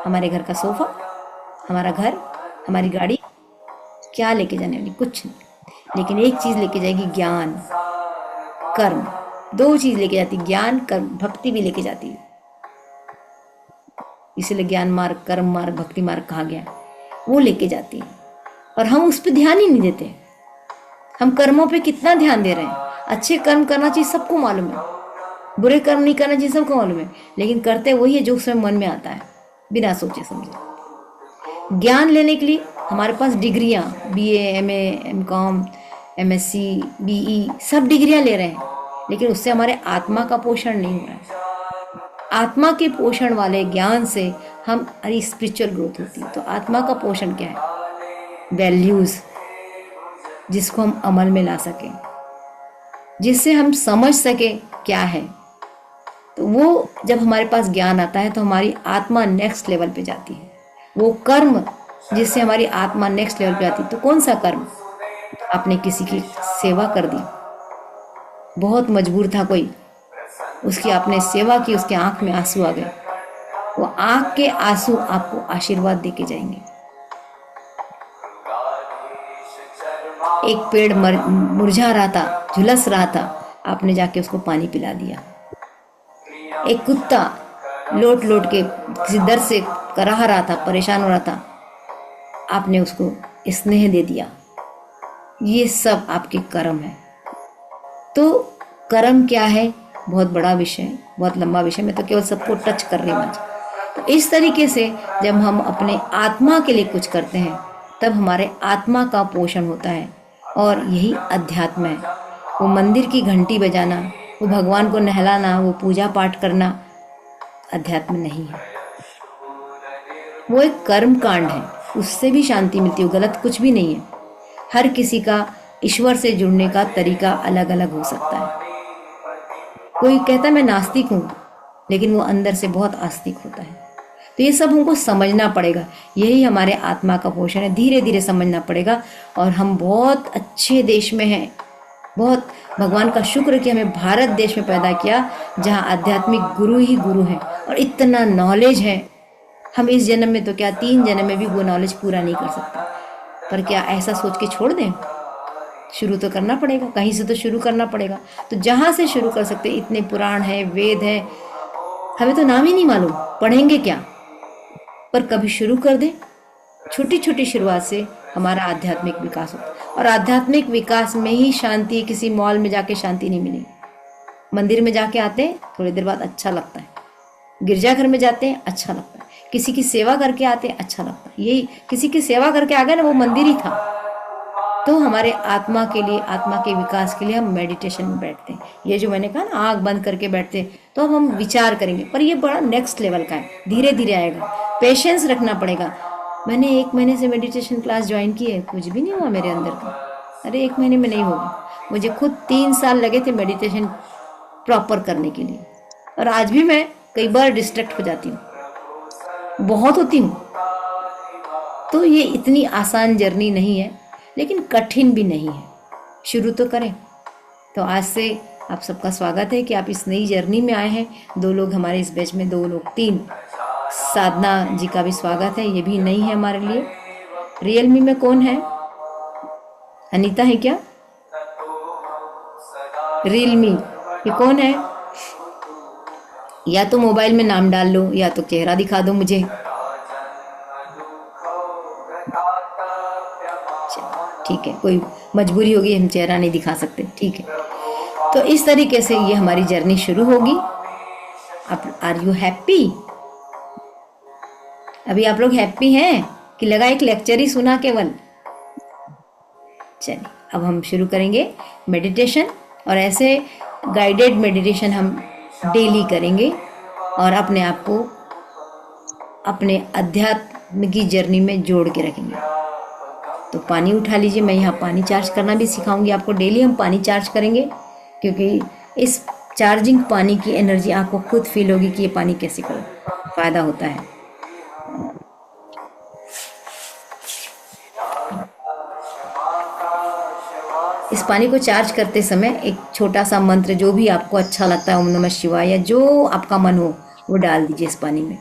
हमारे घर का सोफा, हमारा घर, हमारी गाड़ी, क्या लेके जाने वाली? कुछ नहीं। लेकिन एक चीज़ लेके जाएगी, ज्ञान कर्म। 2 चीज़ लेके जाती, ज्ञान कर्म, भक्ति भी लेके जाती है। इसीलिए ज्ञान मार्ग, कर्म मार्ग, भक्ति मार्ग कहा गया, वो लेके जाती है। और हम उस पर ध्यान ही नहीं देते। हम कर्मों पे कितना ध्यान दे रहे हैं? अच्छे कर्म करना चाहिए, सबको मालूम है, बुरे कर्म नहीं करना चाहिए, सबको मालूम है, लेकिन करते वही है जो उसमें मन में आता है, बिना सोचे समझे। ज्ञान लेने के लिए हमारे पास डिग्रियां, BA, MA, MCOM, MSc, BE, सब डिग्रियां ले रहे हैं, लेकिन उससे हमारे आत्मा का पोषण नहीं हो रहा है। आत्मा के पोषण वाले ज्ञान से हमारी स्पिरिचुअल ग्रोथ होती है। तो आत्मा का पोषण क्या है? वैल्यूज़, जिसको हम अमल में ला सकें, जिससे हम समझ सके क्या है। तो वो जब हमारे पास ज्ञान आता है तो हमारी आत्मा नेक्स्ट लेवल पे जाती है। वो कर्म जिससे हमारी आत्मा नेक्स्ट लेवल पे आती है। तो कौन सा कर्म? आपने किसी की सेवा कर दी, बहुत मजबूर था कोई, उसकी आपने सेवा की, उसके आंख में आंसू आ गए, वो आंख के आंसू आपको आशीर्वाद देके जाएंगे। एक पेड़ मुरझा रहा था, झुलस रहा था, आपने जाके उसको पानी पिला दिया। एक कुत्ता लोट लोट के किसी दर्द से कराह रहा था, परेशान हो रहा था, आपने उसको स्नेह दे दिया। ये सब आपके कर्म है। तो कर्म क्या है? बहुत बड़ा विषय, बहुत लंबा विषय, मैं तो केवल सबको टच कर रही हूँ आज। तो इस तरीके से जब हम अपने आत्मा के लिए कुछ करते हैं तब हमारे आत्मा का पोषण होता है, और यही अध्यात्म है। वो मंदिर की घंटी बजाना, वो भगवान को नहलाना, वो पूजा पाठ करना अध्यात्म नहीं है। वो एक कर्म कांड है, उससे भी शांति मिलती है, गलत कुछ भी नहीं है। हर किसी का ईश्वर से जुड़ने का तरीका अलग अलग हो सकता है। कोई कहता है मैं नास्तिक हूँ, लेकिन वो अंदर से बहुत आस्तिक होता है। तो ये सब हमको समझना पड़ेगा। यही हमारे आत्मा का पोषण है, धीरे धीरे समझना पड़ेगा। और हम बहुत अच्छे देश में हैं, बहुत भगवान का शुक्र कि हमें भारत देश में पैदा किया, जहाँ आध्यात्मिक गुरु ही गुरु हैं और इतना नॉलेज है। हम इस जन्म में तो क्या 3 जन्म में भी वो नॉलेज पूरा नहीं कर सकते। पर क्या ऐसा सोच के छोड़ दें? शुरू तो करना पड़ेगा, कहीं से तो शुरू करना पड़ेगा। तो जहाँ से शुरू कर सकते, इतने पुराण है, वेद है, हमें तो नाम ही नहीं मालूम, पढ़ेंगे क्या? पर कभी शुरू कर दें। छोटी छोटी शुरुआत से हमारा आध्यात्मिक विकास होता है। और आध्यात्मिक विकास में ही शांति, किसी मॉल में जाके शांति नहीं मिलेगी। मंदिर में जाके आते हैं, थोड़ी देर बाद अच्छा लगता है। गिरजाघर में जाते हैं, अच्छा लगता है। किसी की सेवा करके आते हैं, अच्छा लगता है। यही किसी की सेवा करके आ गए ना, वो मंदिर ही था। तो हमारे आत्मा के लिए, आत्मा के विकास के लिए हम मेडिटेशन में बैठते हैं। ये जो मैंने कहा ना, आँख बंद करके बैठते हैं, तो अब हम विचार करेंगे। पर ये बड़ा नेक्स्ट लेवल का है, धीरे धीरे आएगा, पेशेंस रखना पड़ेगा। मैंने 1 महीने से मेडिटेशन क्लास ज्वाइन की है, कुछ भी नहीं हुआ मेरे अंदर का। अरे 1 महीने में नहीं होगा, मुझे खुद 3 साल लगे थे मेडिटेशन प्रॉपर करने के लिए। और आज भी मैं कई बार डिस्ट्रैक्ट हो जाती हूँ, बहुत होती हूँ। तो ये इतनी आसान जर्नी नहीं है, लेकिन कठिन भी नहीं है। शुरू तो करें। तो आज से आप सबका स्वागत है कि आप इस नई जर्नी में आए हैं। 2 लोग हमारे इस बैच में, 2 लोग 3। साधना जी का भी स्वागत है, ये भी नई है हमारे लिए। रियलमी में कौन है? अनीता है क्या? रियलमी ये कौन है? या तो मोबाइल में नाम डाल लो, या तो चेहरा दिखा दो मुझे। ठीक है, कोई मजबूरी होगी, हम चेहरा नहीं दिखा सकते, ठीक है। तो इस तरीके से ये हमारी जर्नी शुरू होगी। आप आर यू हैप्पी? अभी आप लोग हैप्पी हैं कि लगा एक लेक्चर ही सुना केवल? चलिए, अब हम शुरू करेंगे मेडिटेशन। और ऐसे गाइडेड मेडिटेशन हम डेली करेंगे और अपने आप को अपने अध्यात्म की जर्नी में जोड़ के रखेंगे। तो पानी उठा लीजिए, मैं यहाँ पानी चार्ज करना भी सिखाऊंगी आपको। डेली हम पानी चार्ज करेंगे, क्योंकि इस चार्जिंग पानी की एनर्जी आपको खुद फील होगी कि ये पानी कैसे करो, फायदा होता है। इस पानी को चार्ज करते समय एक छोटा सा मंत्र, जो भी आपको अच्छा लगता है, ओम नमः शिवाय, या जो आपका मन हो वो डाल दीजिए इस पानी में।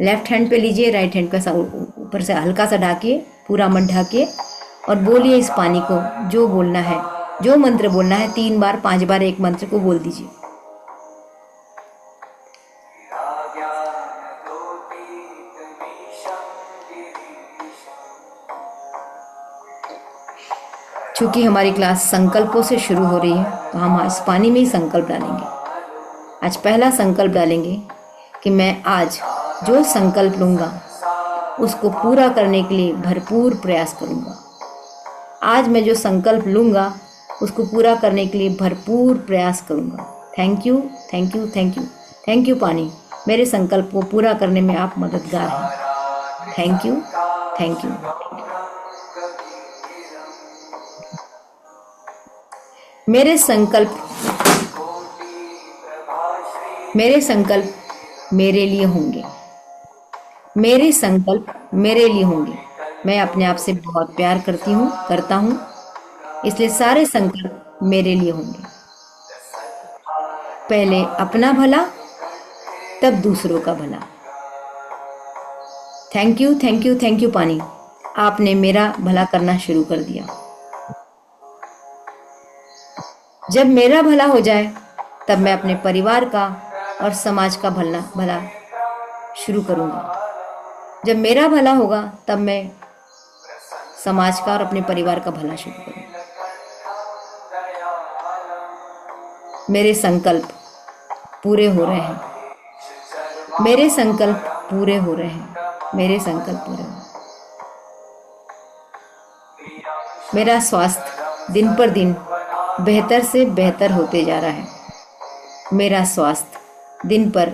लेफ्ट हैंड पे लीजिए, राइट हैंड को ऐसा ऊपर से हल्का सा ढाकिए, पूरा मत ढाकिए, और बोलिए इस पानी को, जो बोलना है, जो मंत्र बोलना है। 3 बार 5 बार एक मंत्र को बोल दीजिए। चूँकि हमारी क्लास संकल्पों से शुरू हो रही है, तो हम आज पानी में ही संकल्प डालेंगे। आज पहला संकल्प डालेंगे कि मैं आज जो संकल्प लूँगा उसको पूरा करने के लिए भरपूर प्रयास करूँगा। आज मैं जो संकल्प लूँगा उसको पूरा करने के लिए भरपूर प्रयास करूँगा। Thank you, thank you, thank you, thank you पानी। मेरे संकल्प को पूरा करने में आप मददगार हैं। Thank you, thank you. मेरे संकल्प मेरे लिए होंगे। मेरे संकल्प मेरे लिए होंगे। मैं अपने आप से बहुत प्यार करता हूँ, इसलिए सारे संकल्प मेरे लिए होंगे। पहले अपना भला, तब दूसरों का भला। Thank you, thank you, thank you पानी, आपने मेरा भला करना शुरू कर दिया। जब मेरा भला हो जाए तब मैं अपने परिवार का और समाज का भला शुरू करूंगा। जब मेरा भला होगा तब मैं समाज का और अपने परिवार का भला शुरू करूंगा। मेरे संकल्प पूरे हो रहे हैं। मेरे संकल्प पूरे हो रहे हैं। मेरे संकल्प पूरे हो रहे हैं। मेरा स्वास्थ्य दिन पर दिन बेहतर से बेहतर होते जा रहा है। मेरा स्वास्थ्य दिन पर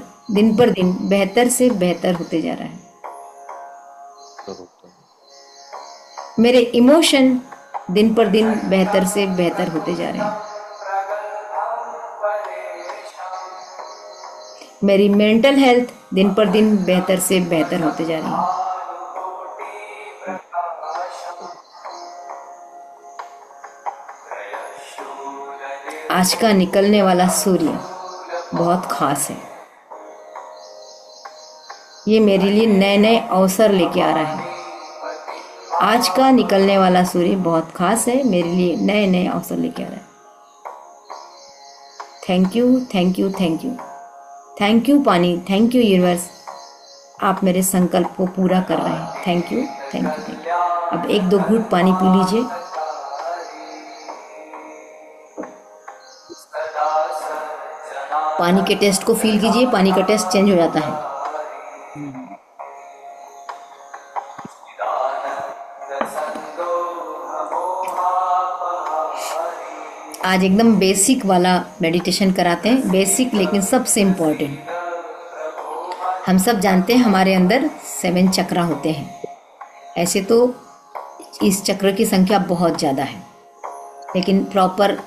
दिन बेहतर से बेहतर होते जा रहा है। मेरे इमोशन दिन पर दिन बेहतर से बेहतर होते जा रहे हैं। मेरी मेंटल हेल्थ दिन पर दिन बेहतर से बेहतर होते जा रही है। आज का निकलने वाला सूर्य बहुत खास है। ये मेरे लिए नए नए अवसर लेके आ रहा है। आज का निकलने वाला सूर्य बहुत खास है, मेरे लिए नए नए अवसर लेके आ रहा है। Thank you, thank you, thank you, thank you पानी, थैंक यू यूनिवर्स, आप मेरे संकल्प को पूरा कर रहे हैं। Thank you, thank you, thank you. अब एक दो घूंट पानी पी लीजिए। पानी के टेस्ट को फील कीजिए। पानी का टेस्ट चेंज हो जाता है। आज एकदम बेसिक वाला मेडिटेशन कराते हैं। बेसिक लेकिन सबसे इम्पोर्टेंट। हम सब जानते हैं हमारे अंदर 7 चक्र होते हैं। ऐसे तो इस चक्र की संख्या बहुत ज़्यादा है, लेकिन प्रॉपर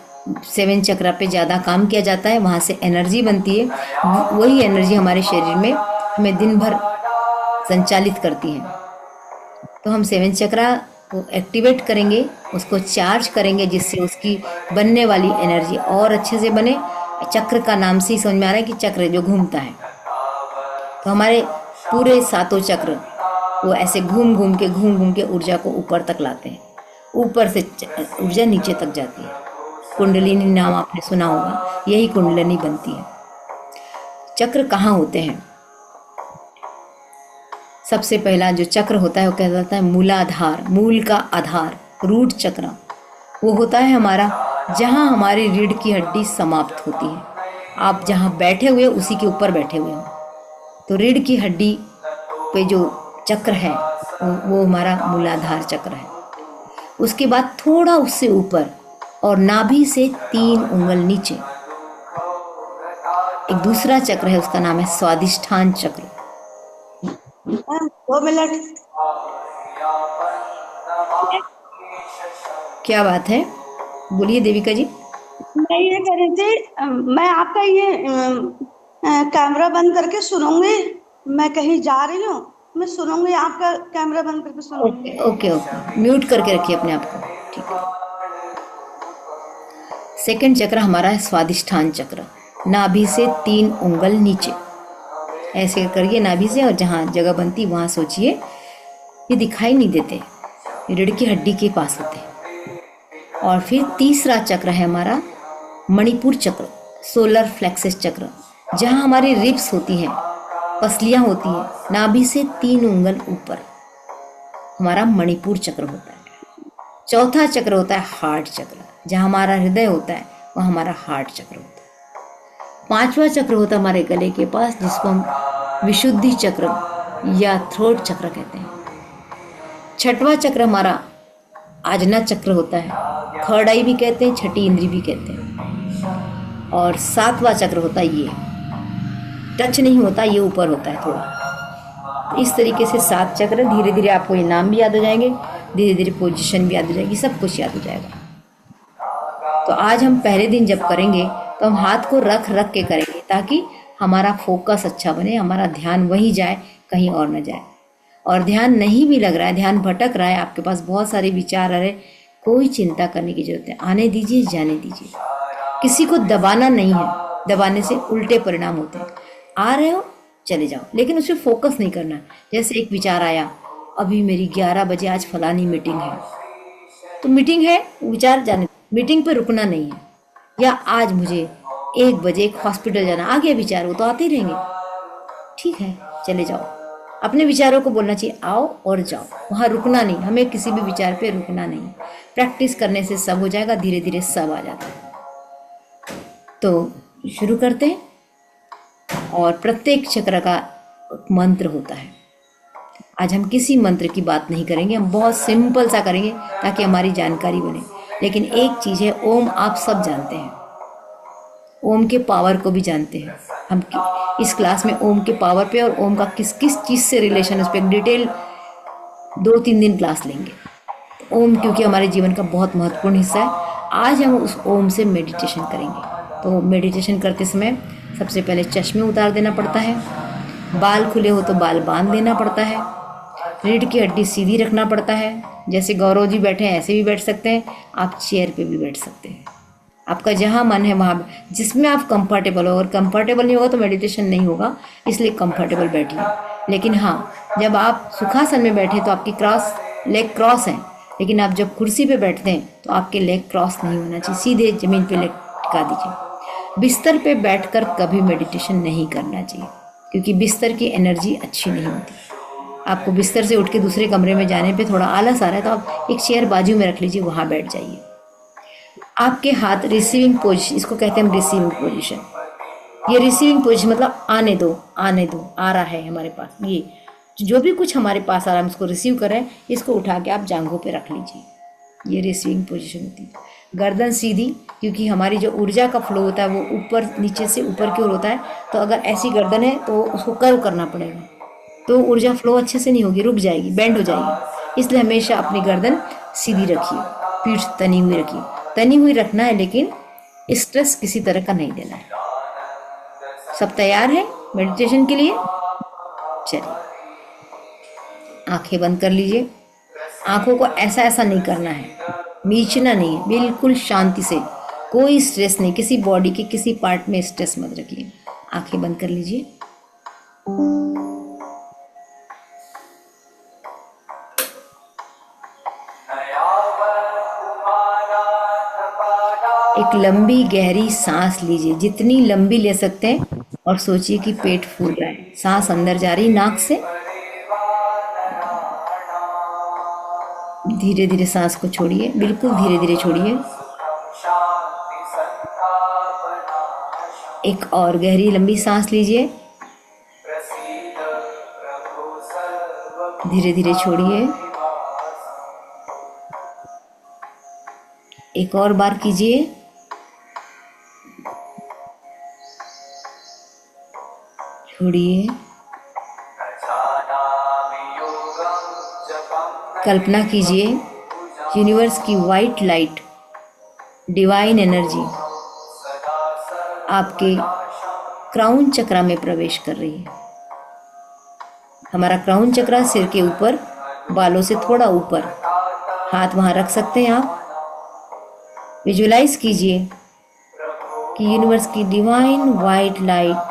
7 चक्र पे ज़्यादा काम किया जाता है। वहाँ से एनर्जी बनती है। वही एनर्जी हमारे शरीर में हमें दिन भर संचालित करती है। तो हम 7 चक्र को एक्टिवेट करेंगे, उसको चार्ज करेंगे, जिससे उसकी बनने वाली एनर्जी और अच्छे से बने। चक्र का नाम से ही समझ में आ रहा है कि चक्र जो घूमता है। तो हमारे पूरे 7 चक्र वो ऐसे घूम घूम के ऊर्जा को ऊपर तक लाते हैं। ऊपर से ऊर्जा नीचे तक जाती है। कुंडलिनी नाम आपने सुना होगा, यही कुंडलिनी बनती है। चक्र कहाँ होते हैं? सबसे पहला जो चक्र होता है वो कहता जाता है मूलाधार, मूल का आधार, रूट चक्र। वो होता है हमारा जहाँ हमारी रीढ़ की हड्डी समाप्त होती है। आप जहाँ बैठे हुए उसी के ऊपर बैठे हुए हो। तो रीढ़ की हड्डी पे जो चक्र है वो हमारा मूलाधार चक्र है। उसके बाद थोड़ा उससे ऊपर और नाभि से 3 उंगल नीचे एक दूसरा चक्र है, उसका नाम है स्वादिष्ठान चक्र। 2 मिनट। क्या बात है, बोलिए देविका जी। मैं ये कह रही थी, मैं आपका ये कैमरा बंद करके सुनूंगी। मैं कहीं जा रही हूँ, मैं सुनूंगी, आपका कैमरा बंद करके सुनूंगी। ओके ओके, म्यूट करके रखिए अपने आप को, ठीक है। सेकंड चक्र हमारा है स्वादिष्ठान चक्र। नाभि से 3 उंगल नीचे ऐसे करिए नाभि से, और जहाँ जगह बनती वहाँ सोचिए। ये दिखाई नहीं देते, रीढ़ की हड्डी के पास होते हैं। और फिर तीसरा चक्र है हमारा मणिपुर चक्र, सोलर फ्लेक्सस चक्र, जहाँ हमारी रिब्स होती हैं, पसलियाँ होती हैं। नाभि से 3 उंगल ऊपर हमारा मणिपुर चक्र होता है। चौथा चक्र होता है हार्ट चक्र, जहाँ हमारा हृदय होता है वहाँ हमारा हार्ट चक्र होता है। 5वां चक्र होता है हमारे गले के पास, जिसको हम विशुद्धि चक्र या थ्रोट चक्र कहते हैं। 6वां चक्र हमारा आजना चक्र होता है, थर्ड आई भी कहते हैं, छठी इंद्री भी कहते हैं। और 7वां चक्र होता है ये टच नहीं होता, ये ऊपर होता है थोड़ा। इस तरीके से 7 चक्र, धीरे धीरे आपको ये नाम भी याद हो जाएंगे, धीरे धीरे पोजीशन भी याद हो जाएगी, सब कुछ याद हो जाएगा। तो आज हम पहले दिन जब करेंगे तो हम हाथ को रख रख के करेंगे, ताकि हमारा फोकस अच्छा बने, हमारा ध्यान वहीं जाए, कहीं और न जाए। और ध्यान नहीं भी लग रहा है, ध्यान भटक रहा है, आपके पास बहुत सारे विचार आ रहे, कोई चिंता करने की जरूरत है, आने दीजिए, जाने दीजिए। किसी को दबाना नहीं है, दबाने से उल्टे परिणाम होते हैं। आ रहे हो चले जाओ, लेकिन उस पर फोकस नहीं करना। जैसे एक विचार आया, अभी मेरी 11 बजे आज फलानी मीटिंग है, तो मीटिंग है, विचार जाने, मीटिंग पे रुकना नहीं है। या आज मुझे 1 बजे एक हॉस्पिटल जाना, आ गया विचार, वो तो आते ही रहेंगे, ठीक है चले जाओ। अपने विचारों को बोलना चाहिए, आओ और जाओ, वहाँ रुकना नहीं, हमें किसी भी विचार पे रुकना नहीं। प्रैक्टिस करने से सब हो जाएगा, धीरे धीरे सब आ जाता है। तो शुरू करते हैं। और प्रत्येक चक्र का मंत्र होता है। आज हम किसी मंत्र की बात नहीं करेंगे, हम बहुत सिंपल सा करेंगे ताकि हमारी जानकारी बने। लेकिन एक चीज़ है, ओम आप सब जानते हैं, ओम के पावर को भी जानते हैं। हम इस क्लास में ओम के पावर पे और ओम का किस किस चीज़ से रिलेशन है, उस पर डिटेल 2-3 दिन क्लास लेंगे। ओम क्योंकि हमारे जीवन का बहुत महत्वपूर्ण हिस्सा है। आज हम उस ओम से मेडिटेशन करेंगे। तो मेडिटेशन करते समय सबसे पहले चश्मे उतार देना पड़ता है, बाल खुले हो तो बाल बांध देना पड़ता है, रीढ़ की हड्डी सीधी रखना पड़ता है। जैसे गौरव जी बैठे हैं ऐसे भी बैठ सकते हैं, आप चेयर पे भी बैठ सकते हैं। आपका जहाँ मन है वहाँ, जिसमें आप कंफर्टेबल हो। अगर कंफर्टेबल नहीं होगा तो मेडिटेशन नहीं होगा, इसलिए कंफर्टेबल बैठिए। लेकिन हाँ, जब आप सुखासन में बैठे तो आपकी लेग क्रॉस है, लेकिन आप जब कुर्सी पे बैठते हैं तो आपके लेग क्रॉस नहीं होना चाहिए, सीधे जमीन पे लेग टिका दीजिए। बिस्तर पे बैठकर कभी मेडिटेशन नहीं करना चाहिए, क्योंकि बिस्तर की एनर्जी अच्छी नहीं होती। आपको बिस्तर से उठ के दूसरे कमरे में जाने पे थोड़ा आलस आ रहा है तो आप एक चेयर बाजू में रख लीजिए, वहाँ बैठ जाइए। आपके हाथ रिसीविंग पोजीशन, इसको कहते हैं हम रिसीविंग पोजीशन। ये रिसीविंग पोजीशन मतलब आने दो, आने दो, आ रहा है हमारे पास, ये जो भी कुछ हमारे पास आ रहा है हम उसको रिसीव कर रहे हैं, इसको उठा के आप जांघों पे रख लीजिए। ये रिसीविंग पोजीशन होती है। गर्दन सीधी, क्योंकि हमारी जो ऊर्जा का फ्लो होता है वो ऊपर नीचे से ऊपर की ओर होता है। तो अगर ऐसी गर्दन है तो उसको कर्व करना पड़ेगा, तो ऊर्जा फ्लो अच्छे से नहीं होगी, रुक जाएगी, बेंड हो जाएगी। इसलिए हमेशा अपनी गर्दन सीधी रखिए, पीठ तनी हुई रखिए। तनी हुई रखना है, लेकिन स्ट्रेस किसी तरह का नहीं देना है। सब तैयार है मेडिटेशन के लिए? चलिए, आंखें बंद कर लीजिए। आंखों को ऐसा ऐसा नहीं करना है, मीचना नहीं है, बिल्कुल शांति से, कोई स्ट्रेस नहीं, किसी बॉडी के किसी पार्ट में स्ट्रेस मत रखिए। आंखें बंद कर लीजिए। एक लंबी गहरी सांस लीजिए, जितनी लंबी ले सकते हैं, और सोचिए कि पेट फूल रहा है। सांस अंदर जा रही नाक से, धीरे धीरे सांस को छोड़िए, बिल्कुल धीरे धीरे छोड़िए। एक और गहरी लंबी सांस लीजिए, धीरे धीरे छोड़िए। एक और बार कीजिए, छोड़िए। कल्पना कीजिए यूनिवर्स की वाइट लाइट, डिवाइन एनर्जी आपके क्राउन चक्रा में प्रवेश कर रही है। हमारा क्राउन चक्रा सिर के ऊपर, बालों से थोड़ा ऊपर, हाथ वहाँ रख सकते हैं आप। विजुलाइज कीजिए कि यूनिवर्स की डिवाइन वाइट लाइट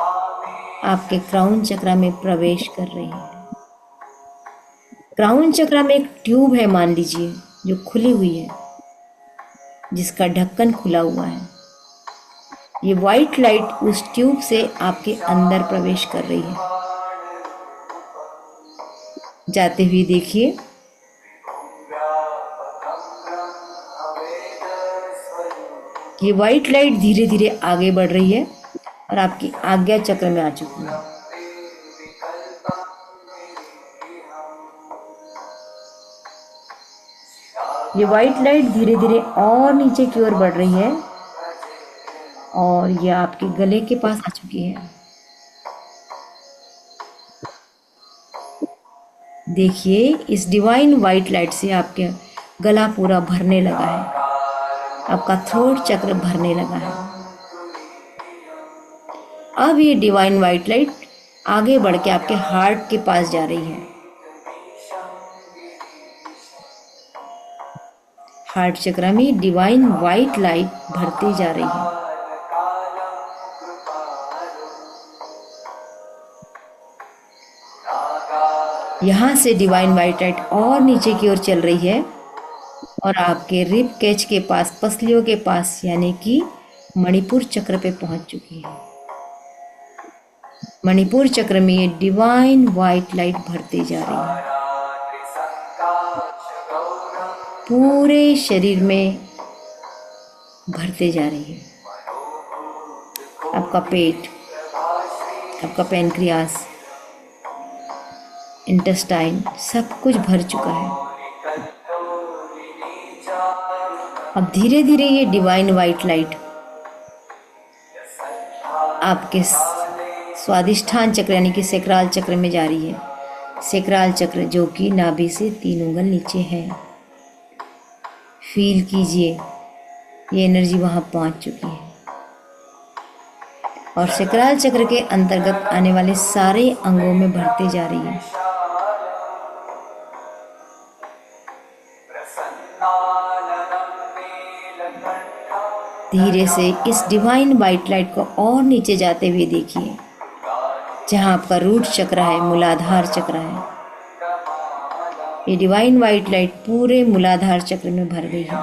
आपके क्राउन चक्रा में प्रवेश कर रही है। क्राउन चक्रा में एक ट्यूब है, मान लीजिए, जो खुली हुई है, जिसका ढक्कन खुला हुआ है। ये वाइट लाइट उस ट्यूब से आपके अंदर प्रवेश कर रही है। जाते हुए देखिए, ये वाइट लाइट धीरे धीरे आगे बढ़ रही है और आपकी आज्ञा चक्र में आ चुकी है। ये वाइट लाइट धीरे धीरे और नीचे की ओर बढ़ रही है और ये आपके गले के पास आ चुकी है। देखिए इस डिवाइन वाइट लाइट से आपके गला पूरा भरने लगा है, आपका थ्रोट चक्र भरने लगा है। अब ये डिवाइन वाइट लाइट आगे बढ़ के आपके हार्ट के पास जा रही है। हार्ट चक्र में डिवाइन वाइट लाइट भरती जा रही है। यहाँ से डिवाइन वाइट लाइट और नीचे की ओर चल रही है और आपके रिब कैच के पास, पसलियों के पास, यानी कि मणिपुर चक्र पे पहुंच चुकी है। मणिपुर चक्र में ये डिवाइन वाइट लाइट भरती जा रही है, पूरे शरीर में भरते जा रही है। आपका पेट, आपका पैनक्रियास, इंटेस्टाइन सब कुछ भर चुका है। अब धीरे धीरे ये डिवाइन वाइट लाइट आपके स्वादिष्ठान चक्र यानी कि सेक्राल चक्र में जा रही है। सेक्राल चक्र जो कि नाभि से 3 उंगल नीचे है। फील कीजिए ये एनर्जी वहाँ पहुँच चुकी है और सेक्राल चक्र के अंतर्गत आने वाले सारे अंगों में भरते जा रही है। धीरे से इस डिवाइन वाइट लाइट को और नीचे जाते हुए देखिए, जहाँ आपका रूट चक्र है, मूलाधार चक्र है। ये डिवाइन वाइट लाइट पूरे मूलाधार चक्र में भर गई है।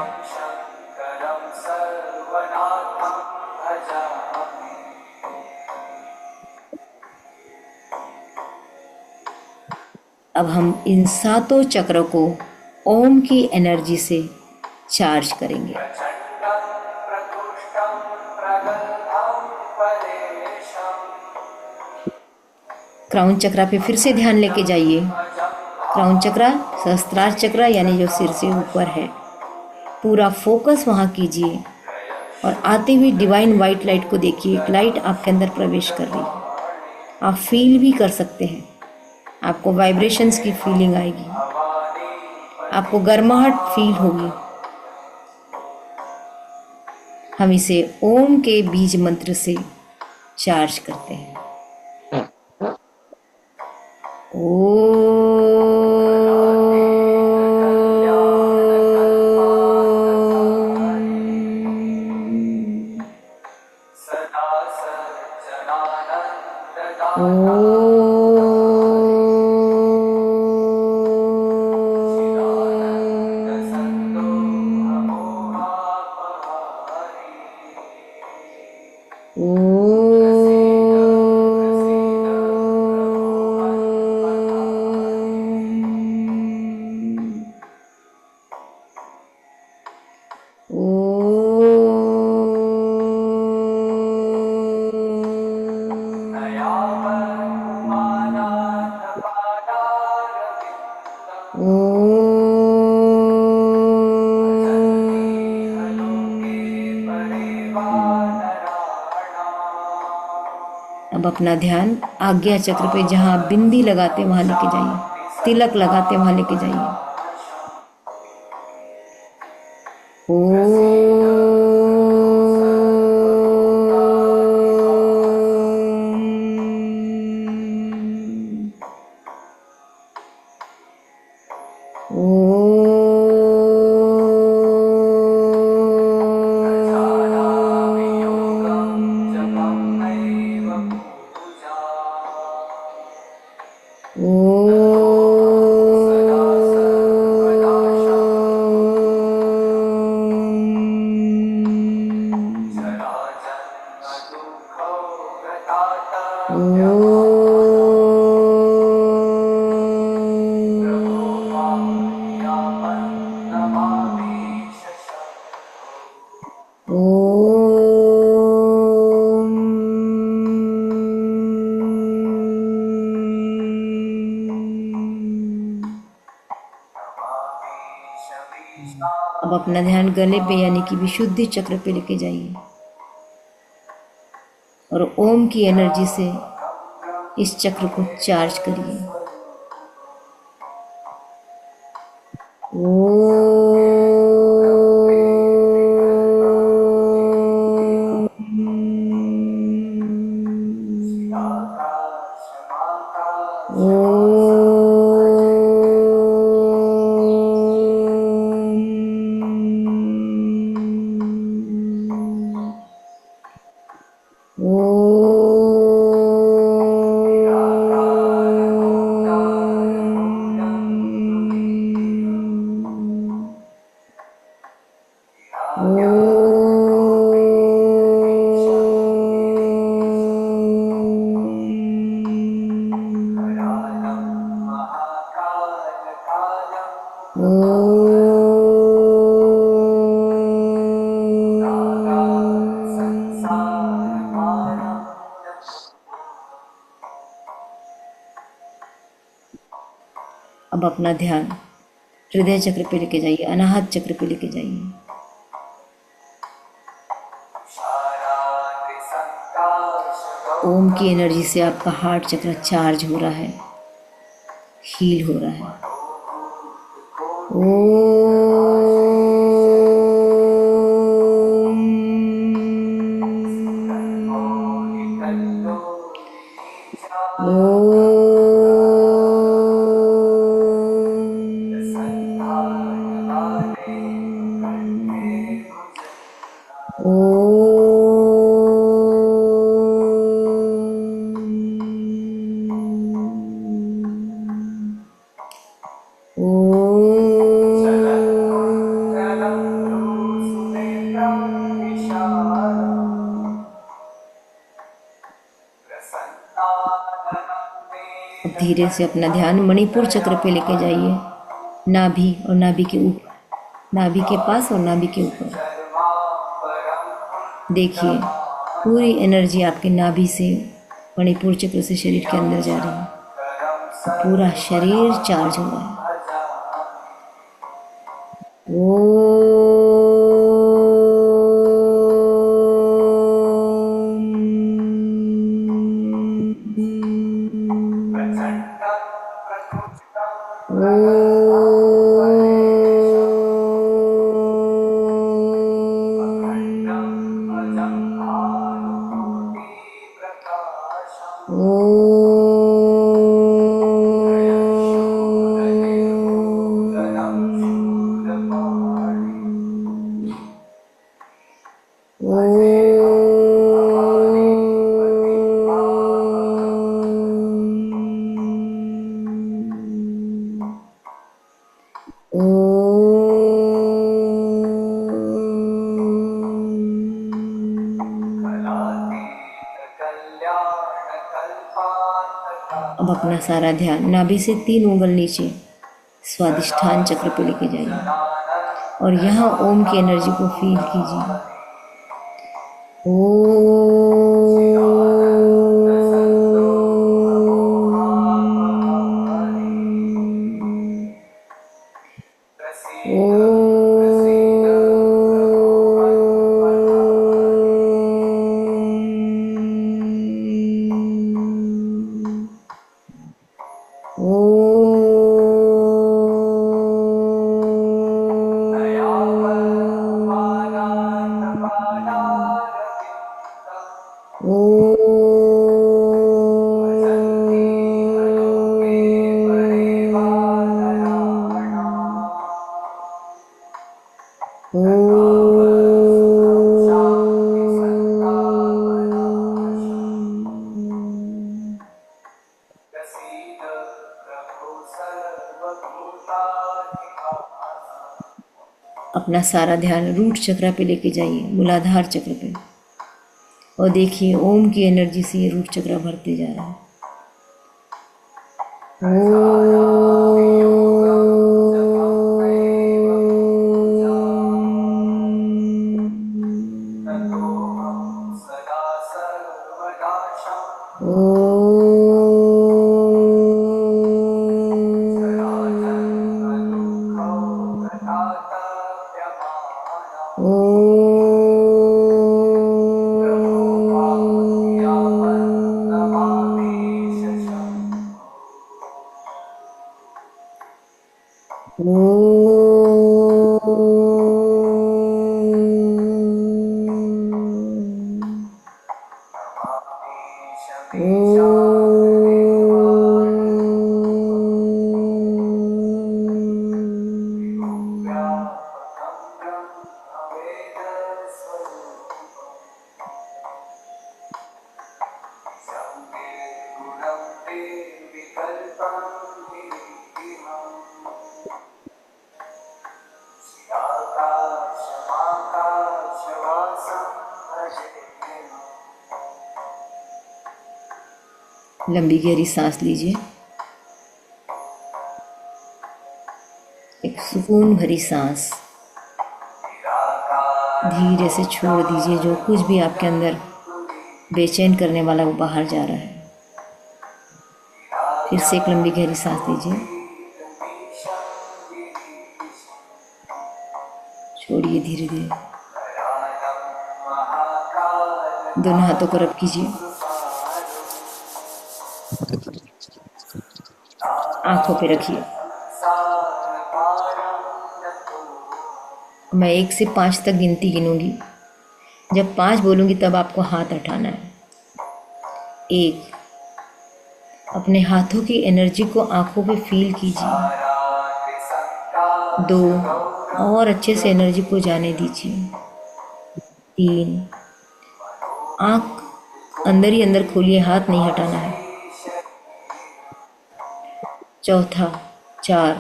अब हम इन 7 चक्रों को ओम की एनर्जी से चार्ज करेंगे। क्राउन चक्र पे फिर से ध्यान लेके जाइए। क्राउन चक्र सहस्त्रार चक्र यानी जो सिर से ऊपर है, पूरा फोकस वहाँ कीजिए और आते हुए डिवाइन वाइट लाइट को देखिए। एक लाइट आपके अंदर प्रवेश कर रही है, आप फील भी कर सकते हैं। आपको वाइब्रेशंस की फीलिंग आएगी, आपको गर्माहट फील होगी। हम इसे ओम के बीज मंत्र से चार्ज करते हैं। अब अपना ध्यान आज्ञा चक्र पे, जहाँ आप बिंदी लगाते वहाँ लेके जाइए, तिलक लगाते वहाँ लेके जाइए। अब अपना ध्यान गले पे यानी कि विशुद्धि चक्र पे लेके जाइए और ओम की एनर्जी से इस चक्र को चार्ज करिए। अब अपना ध्यान हृदय चक्र पे लेके जाइए, अनाहत चक्र पे लेके जाइए। ओम की एनर्जी से आपका हार्ट चक्र चार्ज हो रहा है, हील हो रहा है। अब धीरे से अपना ध्यान मणिपुर चक्र पे लेके जाइए, नाभि और नाभि के ऊपर, नाभि के पास और नाभि के ऊपर। देखिए पूरी एनर्जी आपके नाभि से मणिपुर चक्र से शरीर के अंदर जा रही है, पूरा शरीर चार्ज हो रहा है। अब अपना सारा ध्यान नाभि से 3 उंगल नीचे स्वादिष्ठान चक्र पे लेके जाइए और यहाँ ओम की एनर्जी को फील कीजिए। अपना सारा ध्यान रूट चक्र पे लेके जाइए, मूलाधार चक्र पे, और देखिए ओम की एनर्जी से ये रूट चक्र भरते जा रहा है। ओ लंबी गहरी सांस लीजिए, एक सुकून भरी सांस। धीरे से छोड़ दीजिए जो कुछ भी आपके अंदर बेचैन करने वाला वो बाहर जा रहा है। फिर से एक लंबी गहरी सांस लीजिए, छोड़िए धीरे धीरे। दोनों हाथों को रब कीजिए, आंखों पे रखिए। मैं 1 से 5 तक गिनती गिनूंगी। जब 5 बोलूंगी तब आपको हाथ उठाना है। 1, अपने हाथों की एनर्जी को आंखों पे फील कीजिए। 2, और अच्छे से एनर्जी को जाने दीजिए। 3, आंख अंदर ही अंदर खोलिए, हाथ नहीं हटाना है। चौथा 4,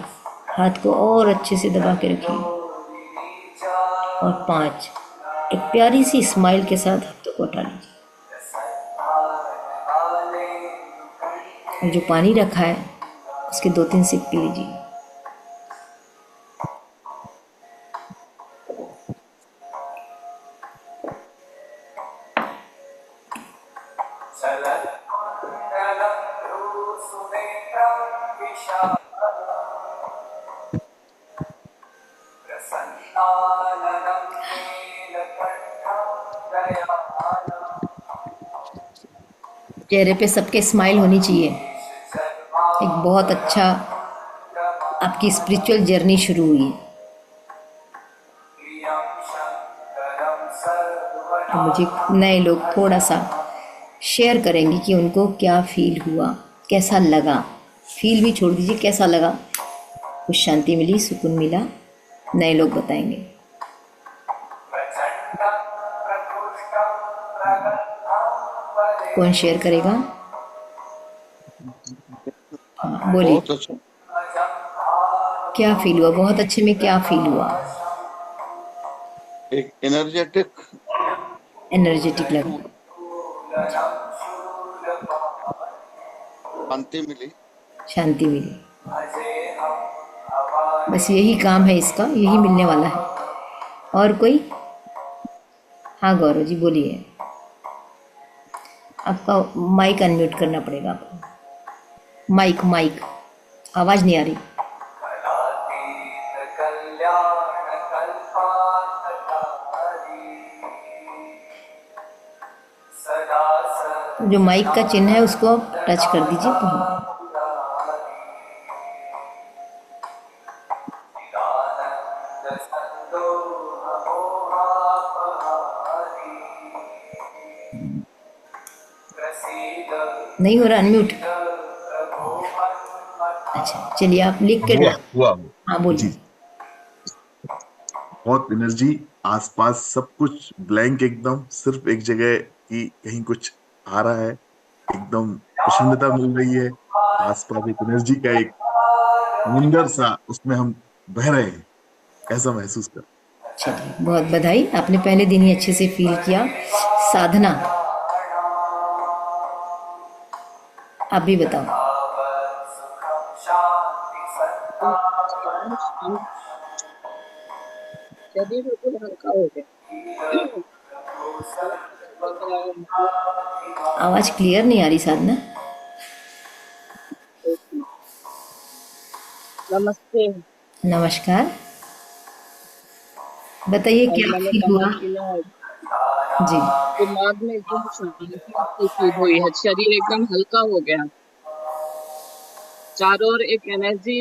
हाथ को और अच्छे से दबा के रखिए। और 5, एक प्यारी सी स्माइल के साथ हाथों को हटा लीजिए। और जो पानी रखा है उसके 2-3 सिप पी लीजिए। चेहरे पे सबके स्माइल होनी चाहिए। एक बहुत अच्छा आपकी स्पिरिचुअल जर्नी शुरू हुई है। तो मुझे नए लोग थोड़ा सा शेयर करेंगे कि उनको क्या फील हुआ, कैसा लगा। फील भी छोड़ दीजिए, कैसा लगा, कुछ शांति मिली, सुकून मिला, नए लोग बताएंगे। कौन शेयर करेगा? हाँ, बोलिए। बहुत अच्छा। क्या फील हुआ? बहुत अच्छे में क्या फील हुआ? एक एनर्जेटिक लगा, शांति मिली। बस यही काम है इसका, यही मिलने वाला है। और कोई? हाँ गौरव जी बोलिए। आपका माइक अनम्यूट करना पड़ेगा आपको। माइक आवाज नहीं आ रही। जो माइक का चिन्ह है उसको आप टच कर दीजिए तो नहीं हो रहा अनम्यूट। अच्छा चलिए आप लिख के हुआ। हाँ बोलिए। बहुत एनर्जी, आसपास सब कुछ ब्लैंक, एकदम सिर्फ एक जगह की कहीं कुछ आ रहा है, एकदम प्रसन्नता मिल रही है। आसपास एक एनर्जी का एक समुंदर सा, उसमें हम बह रहे हैं, ऐसा महसूस कर। चलिए बहुत बधाई, आपने पहले दिन ही अच्छे से फील किया। साधना आप भी बताओ। शरीर बिल्कुल हल्का हो गया। आवाज क्लियर नहीं आ रही साधना। नमस्ते। नमस्कार, बताइए क्या फील हुआ? जी, दिमाग में एकदम शांति फील हुई है, शरीर एकदम हल्का हो गया, चारों ओर एक एनर्जी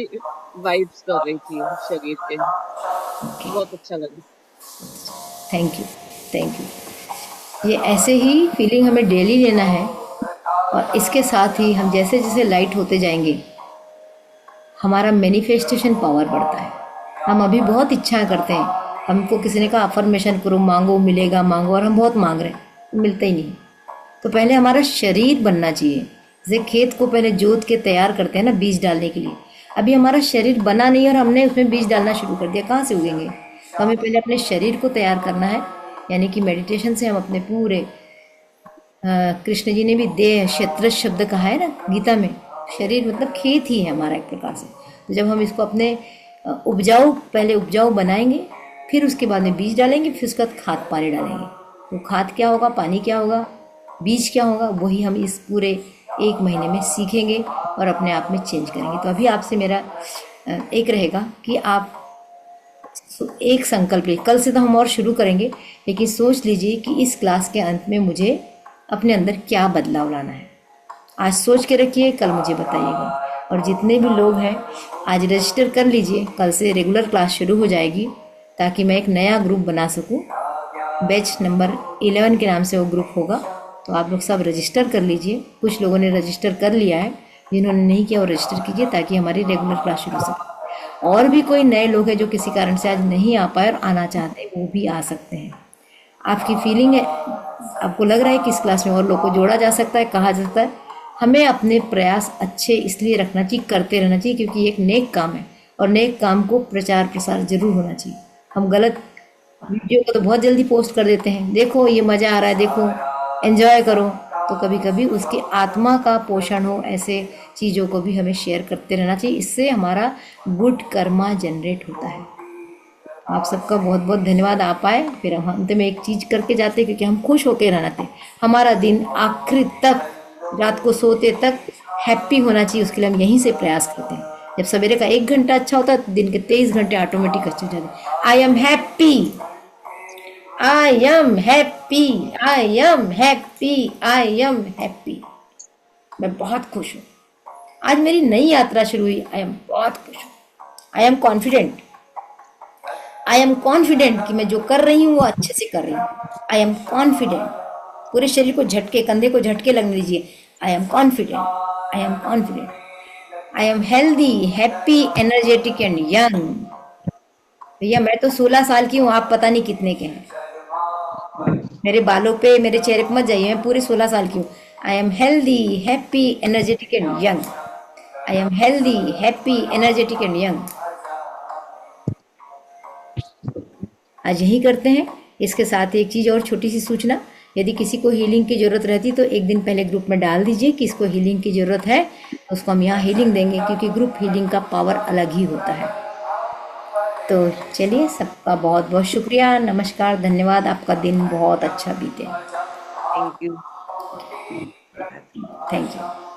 वाइब्स कर रही थी शरीर के। बहुत अच्छा लगा। Thank you. ये ऐसे ही फीलिंग हमें डेली लेना है और इसके साथ ही हम जैसे जैसे लाइट होते जाएंगे हमारा मैनिफेस्टेशन पावर बढ़ता है। हम अभी बहुत इच्छाएं करते हैं, हमको किसी ने कहा अफर्मेशन करो, मांगो मिलेगा, मांगो, और हम बहुत मांग रहे हैं, मिलता ही नहीं। तो पहले हमारा शरीर बनना चाहिए। जैसे खेत को पहले जोत के तैयार करते हैं ना बीज डालने के लिए, अभी हमारा शरीर बना नहीं और हमने उसमें बीज डालना शुरू कर दिया, कहाँ से उगेंगे? तो हमें पहले अपने शरीर को तैयार करना है, यानी कि मेडिटेशन से हम अपने पूरे कृष्ण जी ने भी देह क्षेत्र शब्द कहा है ना गीता में, शरीर मतलब खेत ही है हमारा एक प्रकार से। तो जब हम इसको अपने पहले उपजाऊ बनाएंगे, फिर उसके बाद में बीज डालेंगे, फिर उसके बाद खाद पानी डालेंगे। तो खाद क्या होगा, पानी क्या होगा, बीज क्या होगा, वही हम इस पूरे 1 महीने में सीखेंगे और अपने आप में चेंज करेंगे। तो अभी आपसे मेरा एक रहेगा कि आप एक संकल्प ले, कल से तो हम और शुरू करेंगे, लेकिन सोच लीजिए कि इस क्लास के अंत में मुझे अपने अंदर क्या बदलाव लाना है। आज सोच के रखिए, कल मुझे बताइएगा। और जितने भी लोग हैं आज रजिस्टर कर लीजिए, कल से रेगुलर क्लास शुरू हो जाएगी, ताकि मैं एक नया ग्रुप बना सकूं। बैच नंबर 11 के नाम से वो ग्रुप होगा। तो आप लोग सब रजिस्टर कर लीजिए। कुछ लोगों ने रजिस्टर कर लिया है, जिन्होंने नहीं किया वो रजिस्टर कीजिए, ताकि हमारी रेगुलर क्लास शुरू हो सके। और भी कोई नए लोग हैं जो किसी कारण से आज नहीं आ पाए और आना चाहते हैं, वो भी आ सकते हैं। आपकी फीलिंग है, आपको लग रहा है कि इस क्लास में और लोग को जोड़ा जा सकता है, कहा जा सकता है। हमें अपने प्रयास अच्छे इसलिए रखना चाहिए, करते रहना चाहिए, क्योंकि ये एक नेक काम है और नेक काम को प्रचार प्रसार जरूर होना चाहिए। हम गलत वीडियो को तो बहुत जल्दी पोस्ट कर देते हैं, देखो ये मज़ा आ रहा है, देखो एंजॉय करो। तो कभी कभी उसकी आत्मा का पोषण हो, ऐसे चीज़ों को भी हमें शेयर करते रहना चाहिए। इससे हमारा गुड कर्मा जनरेट होता है। आप सबका बहुत बहुत धन्यवाद। आप आए, फिर हम अंत में एक चीज़ करके जाते, क्योंकि हम खुश होकर रहना चाहते। हमारा दिन आखिरी तक, रात को सोते तक हैप्पी होना चाहिए, उसके लिए हम यहीं से प्रयास करते हैं। जब सवेरे का 1 घंटा अच्छा होता है तो दिन के 23 घंटे ऑटोमेटिक अच्छे हो जाते हैं। I am happy, I am happy, I am happy, I am happy. मैं बहुत खुश हूँ। आज मेरी नई यात्रा शुरू हुई, आई एम बहुत खुश हूँ। I am confident, I am confident कि मैं जो कर रही हूँ वो अच्छे से कर रही हूँ। I am confident. पूरे शरीर को झटके, कंधे को झटके लगने दीजिए। I am confident, I am confident. I am healthy, happy, energetic and young. भैया मैं तो 16 साल की हूँ, आप पता नहीं कितने के हैं। मेरे बालों पे, मेरे चेहरे पे मत जाइए, मैं पूरे 16 साल की हूँ। I am healthy, happy, energetic and young. I am healthy, happy, energetic and young. आज यही करते हैं। इसके साथ एक चीज़ और छोटी सी सूचना, यदि किसी को हीलिंग की ज़रूरत रहती तो एक दिन पहले ग्रुप में डाल दीजिए कि इसको हीलिंग की ज़रूरत है, तो उसको हम यहाँ हीलिंग देंगे, क्योंकि ग्रुप हीलिंग का पावर अलग ही होता है। तो चलिए, सबका बहुत बहुत शुक्रिया, नमस्कार, धन्यवाद। आपका दिन बहुत अच्छा बीते। Thank you. Thank you.